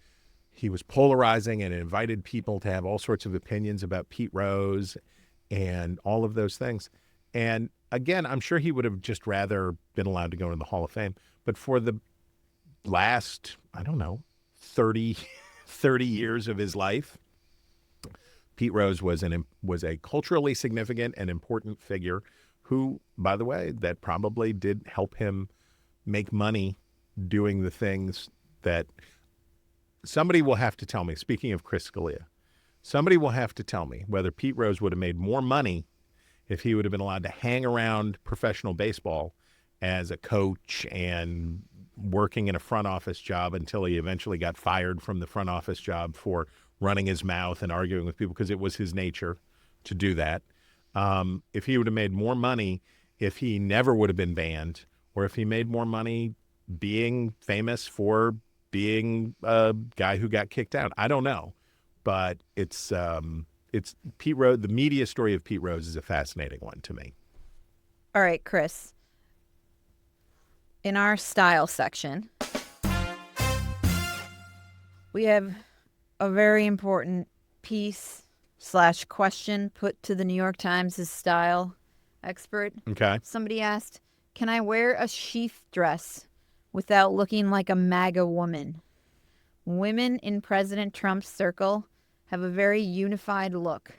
he was polarizing and invited people to have all sorts of opinions about Pete Rose and all of those things. And again, I'm sure he would have just rather been allowed to go into the Hall of Fame. But for the last, 30 years of his life, Pete Rose was a culturally significant and important figure who, by the way, that probably did help him make money doing the things that somebody will have to tell me. Speaking of Chris Scalia, somebody will have to tell me whether Pete Rose would have made more money if he would have been allowed to hang around professional baseball as a coach and working in a front office job until he eventually got fired from the front office job for running his mouth and arguing with people, because it was his nature to do that. If he would have made more money if he never would have been banned, or if he made more money being famous for being a guy who got kicked out. I don't know, but it's it's Pete Rose. The media story of Pete Rose is a fascinating one to me. All right, Chris. In our style section, we have a very important piece / question put to the New York Times' style expert. Okay. Somebody asked, can I wear a sheath dress without looking like a MAGA woman? Women in President Trump's circle have a very unified look.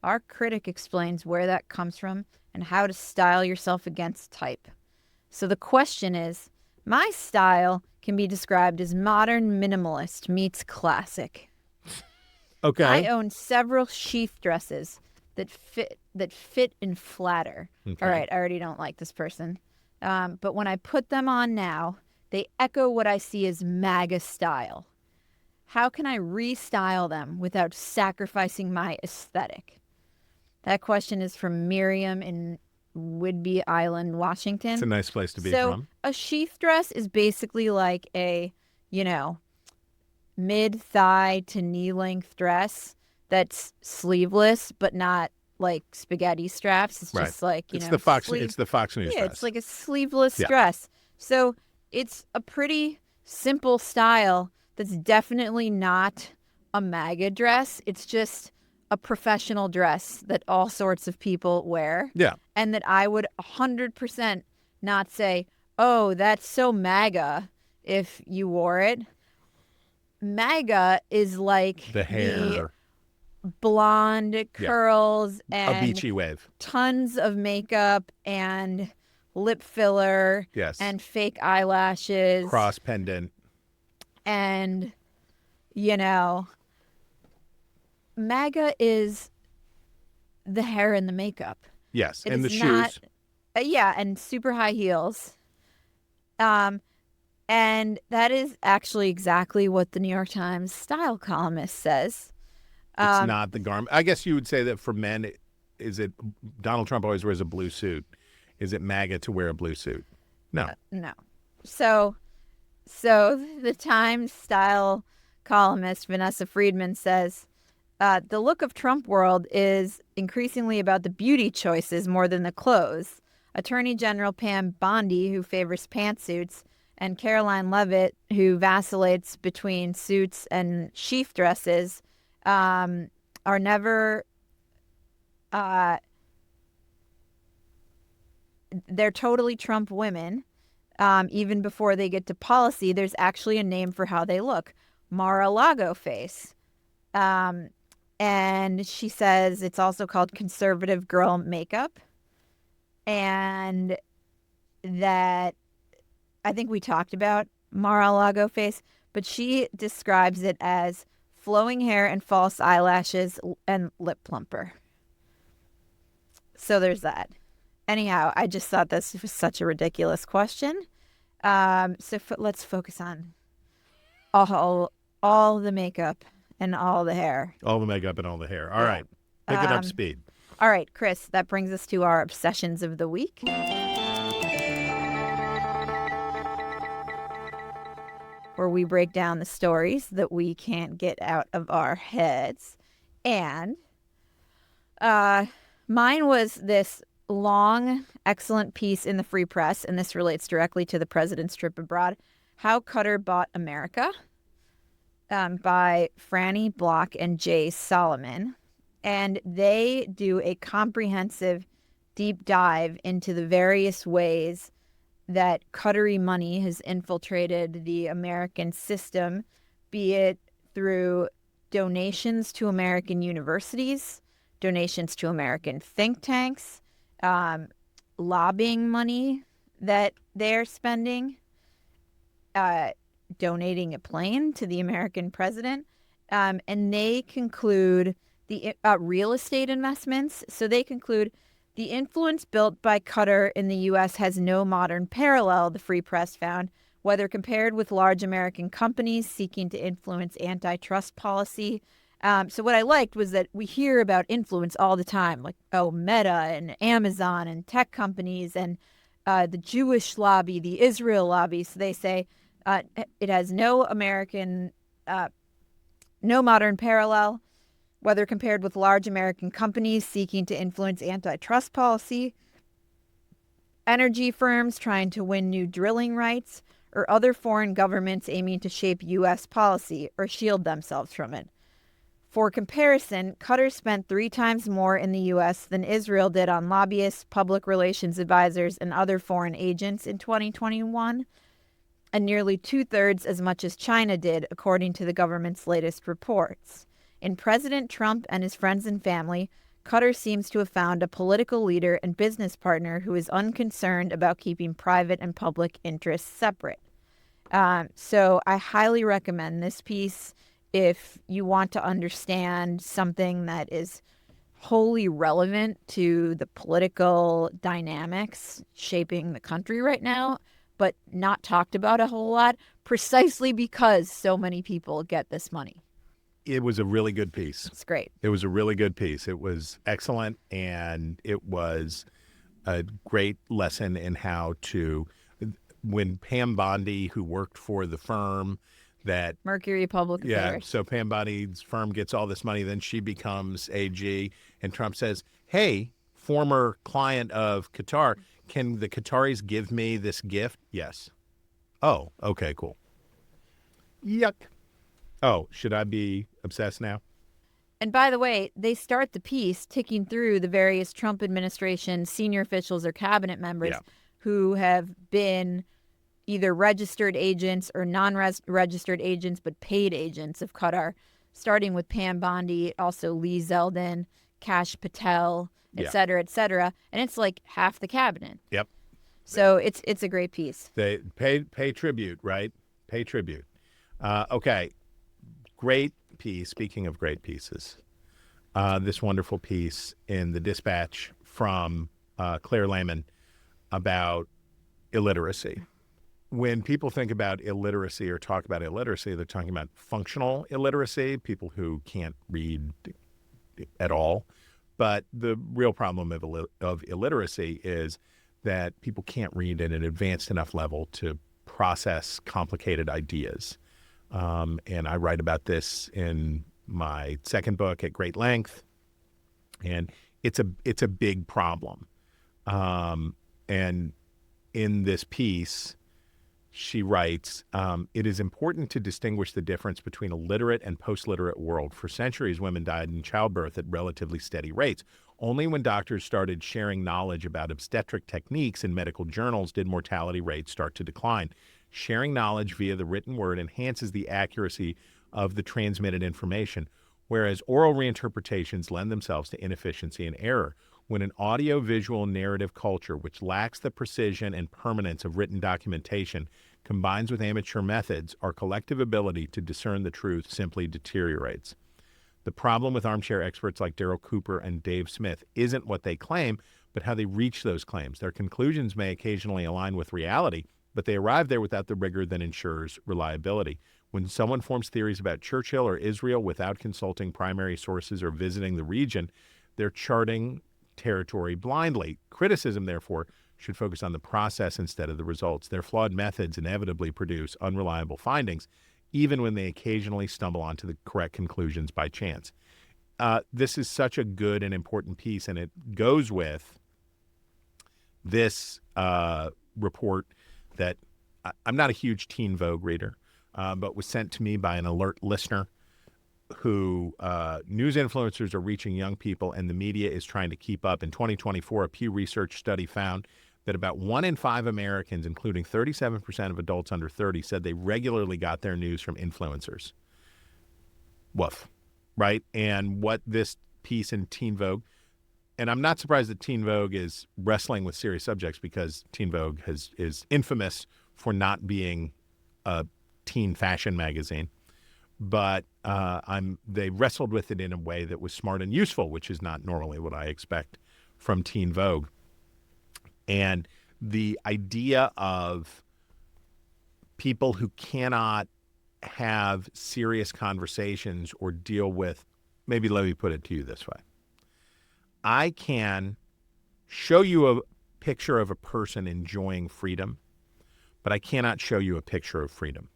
Our critic explains where that comes from and how to style yourself against type. So the question is, my style can be described as modern minimalist meets classic. Okay. I own several sheath dresses that fit and flatter. Okay. All right, I already don't like this person. But when I put them on now, they echo what I see as MAGA style. How can I restyle them without sacrificing my aesthetic? That question is from Miriam in Whidbey Island, Washington. It's a nice place to be so from. A sheath dress is basically like a, mid-thigh to knee-length dress that's sleeveless, but not like spaghetti straps. It's Right. just like, It's the Fox News yeah, dress. it's like a sleeveless Yeah. dress. So it's a pretty simple style that's definitely not a MAGA dress. It's just a professional dress that all sorts of people wear. Yeah. And that I would 100% not say, oh, that's so MAGA if you wore it. MAGA is like The hair. blonde curls A and beachy wave. tons of makeup and lip filler Yes. and fake eyelashes Cross pendant. and MAGA is the hair and the makeup. Yes. It And the is not- shoes. Yeah, and super high heels. And that is actually exactly what the New York Times style columnist says. It's not the garment. I guess you would say that for men, is it Donald Trump always wears a blue suit? Is it MAGA to wear a blue suit? No. No. So the Times style columnist Vanessa Friedman says, the look of Trump world is increasingly about the beauty choices more than the clothes. Attorney General Pam Bondi, who favors pantsuits, and Caroline Leavitt, who vacillates between suits and sheath dresses, are never... they're totally Trump women. Even before they get to policy, there's actually a name for how they look. Mar-a-Lago face. And she says it's also called conservative girl makeup. And that I think we talked about Mar-a-Lago face, but she describes it as flowing hair and false eyelashes and lip plumper. So there's that. Anyhow, I just thought this was such a ridiculous question. Let's focus on all the makeup and all the hair. All the makeup and all the hair. All right. Pick it up speed. All right, Chris, that brings us to our obsessions of the week. Where we break down the stories that we can't get out of our heads. And mine was this long, excellent piece in the Free Press, and this relates directly to the president's trip abroad, How Qatar Bought America, by Franny Block and Jay Solomon. And they do a comprehensive deep dive into the various ways that Qatari money has infiltrated the American system, be it through donations to American universities, donations to American think tanks, lobbying money that they're spending, donating a plane to the American president. And they conclude the real estate investments. So they conclude the influence built by Qatar in the U.S. has no modern parallel, the Free Press found, whether compared with large American companies seeking to influence antitrust policy. So what I liked was that we hear about influence all the time, like, Meta and Amazon and tech companies and the Jewish lobby, the Israel lobby. So they say it has no modern parallel. whether compared with large American companies seeking to influence antitrust policy, energy firms trying to win new drilling rights, or other foreign governments aiming to shape U.S. policy or shield themselves from it. For comparison, Qatar spent 3 times more in the U.S. than Israel did on lobbyists, public relations advisors, and other foreign agents in 2021, and nearly 2/3 as much as China did, according to the government's latest reports. In President Trump and his friends and family, Qatar seems to have found a political leader and business partner who is unconcerned about keeping private and public interests separate. So I highly recommend this piece if you want to understand something that is wholly relevant to the political dynamics shaping the country right now, but not talked about a whole lot, precisely because so many people get this money. It was a really good piece. It's great. It was a really good piece. It was excellent, and it was a great lesson in how to, when Pam Bondi, who worked for the firm that Mercury Public Affairs. so Pam Bondi's firm gets all this money, then she becomes AG, and Trump says, hey, former client of Qatar, can the Qataris give me this gift? Yes. Oh, okay, cool. Yuck. Oh, should I be obsessed now? And by the way, they start the piece ticking through the various Trump administration senior officials or cabinet members who have been either registered agents or non-registered agents, but paid agents of Qatar, starting with Pam Bondi, also Lee Zeldin, Kash Patel, et cetera, et cetera. And it's like half the cabinet. Yep. So it's a great piece. They pay tribute, right? Pay tribute. Okay. Great piece. Speaking of great pieces, this wonderful piece in the Dispatch from Claire Lehman about illiteracy. When people think about illiteracy or talk about illiteracy, they're talking about functional illiteracy, people who can't read at all. But the real problem of illiteracy is that people can't read at an advanced enough level to process complicated ideas. And I write about this in my second book at great length, and it's a big problem. And in this piece, she writes, it is important to distinguish the difference between a literate and post-literate world. For centuries, women died in childbirth at relatively steady rates. Only when doctors started sharing knowledge about obstetric techniques in medical journals did mortality rates start to decline. Sharing knowledge via the written word enhances the accuracy of the transmitted information, whereas oral reinterpretations lend themselves to inefficiency and error. When an audio-visual narrative culture, which lacks the precision and permanence of written documentation, combines with amateur methods, our collective ability to discern the truth simply deteriorates. The problem with armchair experts like Daryl Cooper and Dave Smith isn't what they claim, but how they reach those claims. Their conclusions may occasionally align with reality, but they arrive there without the rigor that ensures reliability. When someone forms theories about Churchill or Israel without consulting primary sources or visiting the region, they're charting territory blindly. Criticism, therefore, should focus on the process instead of the results. Their flawed methods inevitably produce unreliable findings, even when they occasionally stumble onto the correct conclusions by chance. This is such a good and important piece, and it goes with this report that I'm not a huge Teen Vogue reader, but was sent to me by an alert listener who news influencers are reaching young people and the media is trying to keep up. In 2024, a Pew Research study found that about 1 in 5 Americans, including 37% of adults under 30, said they regularly got their news from influencers. Woof, right? And what this piece in Teen Vogue, and I'm not surprised that Teen Vogue is wrestling with serious subjects because Teen Vogue is infamous for not being a teen fashion magazine. But they wrestled with it in a way that was smart and useful, which is not normally what I expect from Teen Vogue. And the idea of people who cannot have serious conversations or deal with, maybe let me put it to you this way. I can show you a picture of a person enjoying freedom, but I cannot show you a picture of freedom.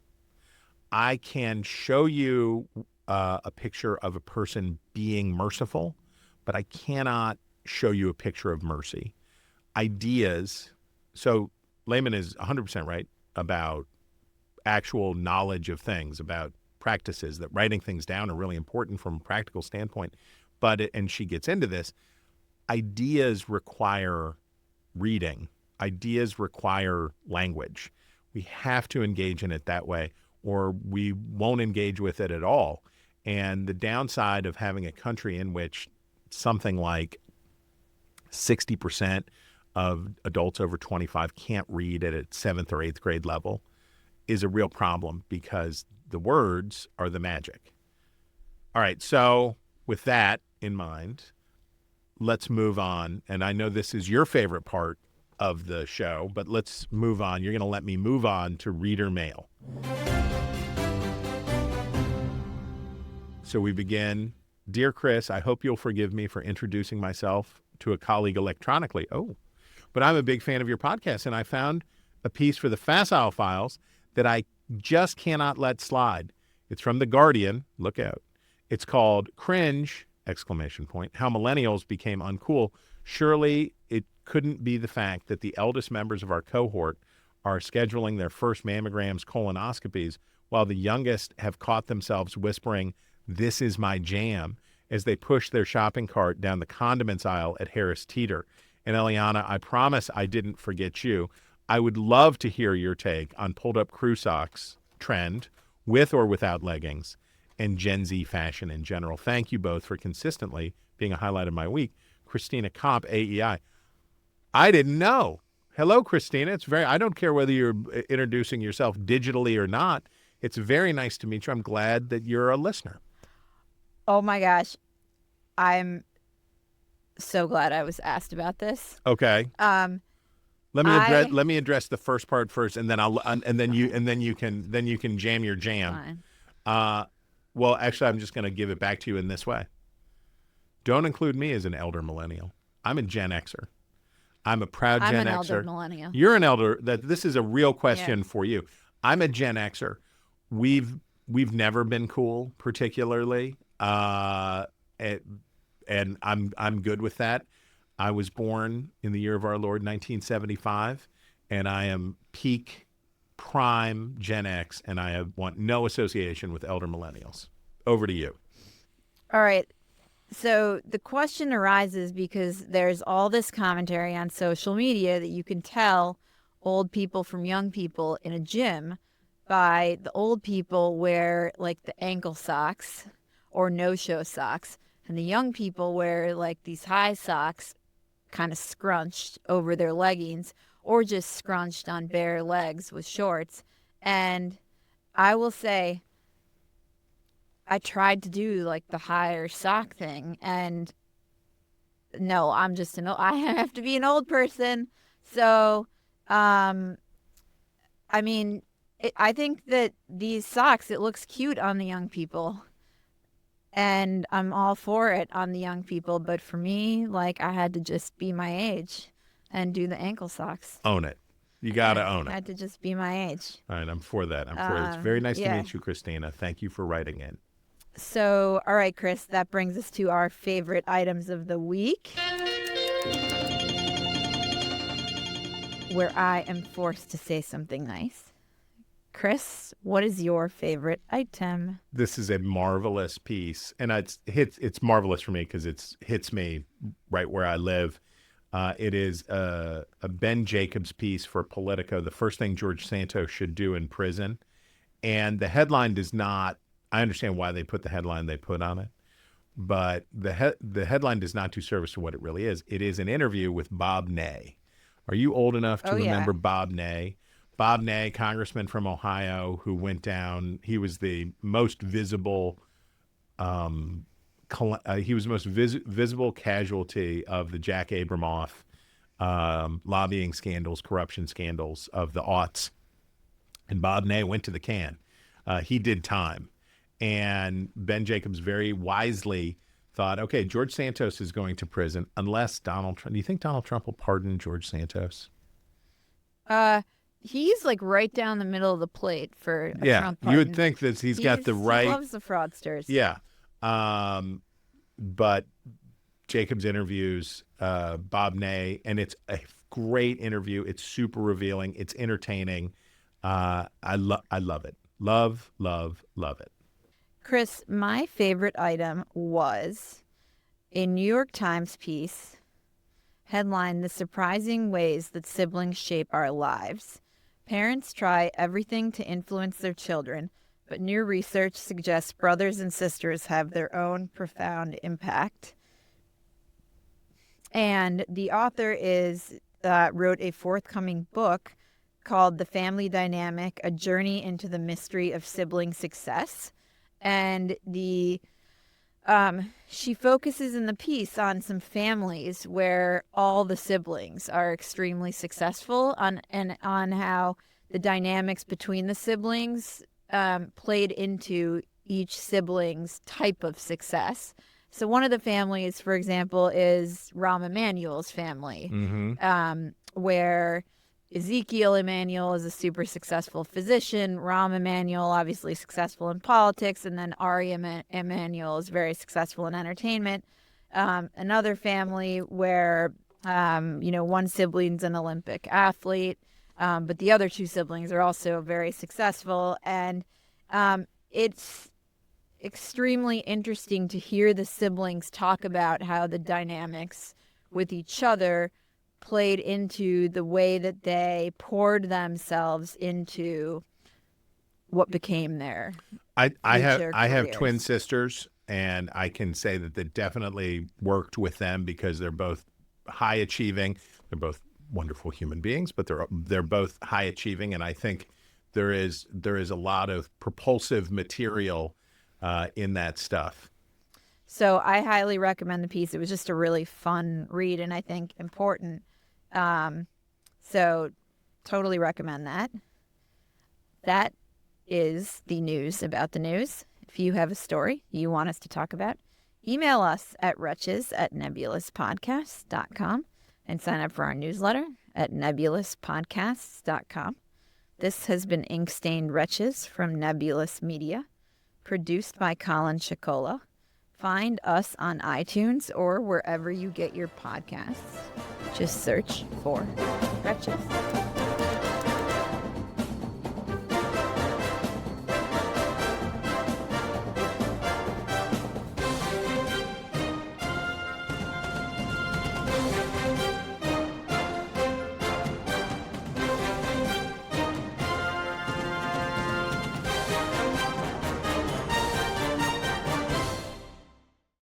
I can show you a picture of a person being merciful, but I cannot show you a picture of mercy. Ideas. So Layman is 100% right about actual knowledge of things, about practices, that writing things down are really important from a practical standpoint. And she gets into this, ideas require reading. Ideas require language. We have to engage in it that way, or we won't engage with it at all. And the downside of having a country in which something like 60% of adults over 25 can't read at a 7th or 8th grade level is a real problem, because the words are the magic. All right, so with that in mind, let's move on. And I know this is your favorite part of the show, but let's move on. You're going to let me move on to reader mail. So we begin. Dear Chris, I hope you'll forgive me for introducing myself to a colleague electronically. Oh, but I'm a big fan of your podcast, and I found a piece for the Facile Files that I just cannot let slide. It's from The Guardian. Look out. It's called Cringe, ! How Millennials Became Uncool. Surely it couldn't be the fact that the eldest members of our cohort are scheduling their first mammograms, colonoscopies, while the youngest have caught themselves whispering, "This is my jam," as they push their shopping cart down the condiments aisle at Harris Teeter. And Eliana, I promise I didn't forget you. I would love to hear your take on pulled-up crew socks trend, with or without leggings, and Gen Z fashion in general. Thank you both for consistently being a highlight of my week. Christina Komp, AEI. I didn't know. Hello, Christina. I don't care whether you're introducing yourself digitally or not. It's very nice to meet you. I'm glad that you're a listener. Oh my gosh. I'm so glad I was asked about this. Okay. Let me address the first part first, and then you can jam your jam. Fine. Well, actually, I'm just going to give it back to you in this way. Don't include me as an elder millennial. I'm a Gen Xer. I'm a proud Gen Xer. I'm an elder millennial. You're an elder. This is a real question for you. I'm a Gen Xer. We've never been cool, particularly, and I'm good with that. I was born in the year of our Lord, 1975, and I am peak prime Gen X, and I want no association with elder millennials. Over to you. All right. So the question arises because there's all this commentary on social media that you can tell old people from young people in a gym by the old people wear like the ankle socks or no-show socks, and the young people wear like these high socks kind of scrunched over their leggings or just scrunched on bare legs with shorts. And I will say, I tried to do like the higher sock thing, and no, I have to be an old person. So, I think that these socks, it looks cute on the young people, and I'm all for it on the young people. But for me, like, I had to just be my age and do the ankle socks. Own it. You got to own it. I had to just be my age. All right, I'm for that. It's very nice to meet you, Christina. Thank you for writing in. So, all right, Chris, that brings us to our favorite items of the week, where I am forced to say something nice. Chris, what is your favorite item? This is a marvelous piece, and it's marvelous for me because it hits me right where I live. It is a Ben Jacobs piece for Politico, the first thing George Santos should do in prison. And the headline does not, I understand why they put the headline they put on it, but the headline does not do service to what it really is. It is an interview with Bob Ney. Are you old enough to remember Bob Ney? Bob Ney, congressman from Ohio, who went down. He was the most visible. He was the most visible casualty of the Jack Abramoff lobbying scandals, corruption scandals of the aughts. And Bob Ney went to the can. He did time. And Ben Jacobs very wisely thought, okay, George Santos is going to prison unless Donald Trump. Do you think Donald Trump will pardon George Santos? he's like right down the middle of the plate for a Yeah, Trump you would pardon. think that he's got the He right. loves the fraudsters. Yeah. But Jacobs interviews Bob Ney, and it's a great interview. It's super revealing. It's entertaining. I love it. Love it. Chris, my favorite item was a New York Times piece headlined "The Surprising Ways That Siblings Shape Our Lives. Parents try everything to influence their children, but new research suggests brothers and sisters have their own profound impact." And the author wrote a forthcoming book called "The Family Dynamic: A Journey into the Mystery of Sibling Success." And she focuses in the piece on some families where all the siblings are extremely successful and on how the dynamics between the siblings played into each sibling's type of success. So one of the families, for example, is Rahm Emanuel's family, where Ezekiel Emanuel is a super successful physician. Rahm Emanuel, obviously successful in politics. And then Ari Emanuel is very successful in entertainment. Another family where, one sibling's an Olympic athlete, but the other two siblings are also very successful. And it's extremely interesting to hear the siblings talk about how the dynamics with each other played into the way that they poured themselves into what became their I have careers. twin sisters, and I can say that that definitely worked with them because they're both high achieving. They're both wonderful human beings, but they're both high achieving, and I think there is a lot of propulsive material in that stuff. So I highly recommend the piece. It was just a really fun read and I think important. So totally recommend that. That is the news about the news. If you have a story you want us to talk about, email us at wretches@nebulouspodcasts.com and sign up for our newsletter at nebulouspodcasts.com. This has been Ink-Stained Wretches from Nebulous Media, produced by Colin Chicola. Find us on iTunes or wherever you get your podcasts. Just search for Wretches.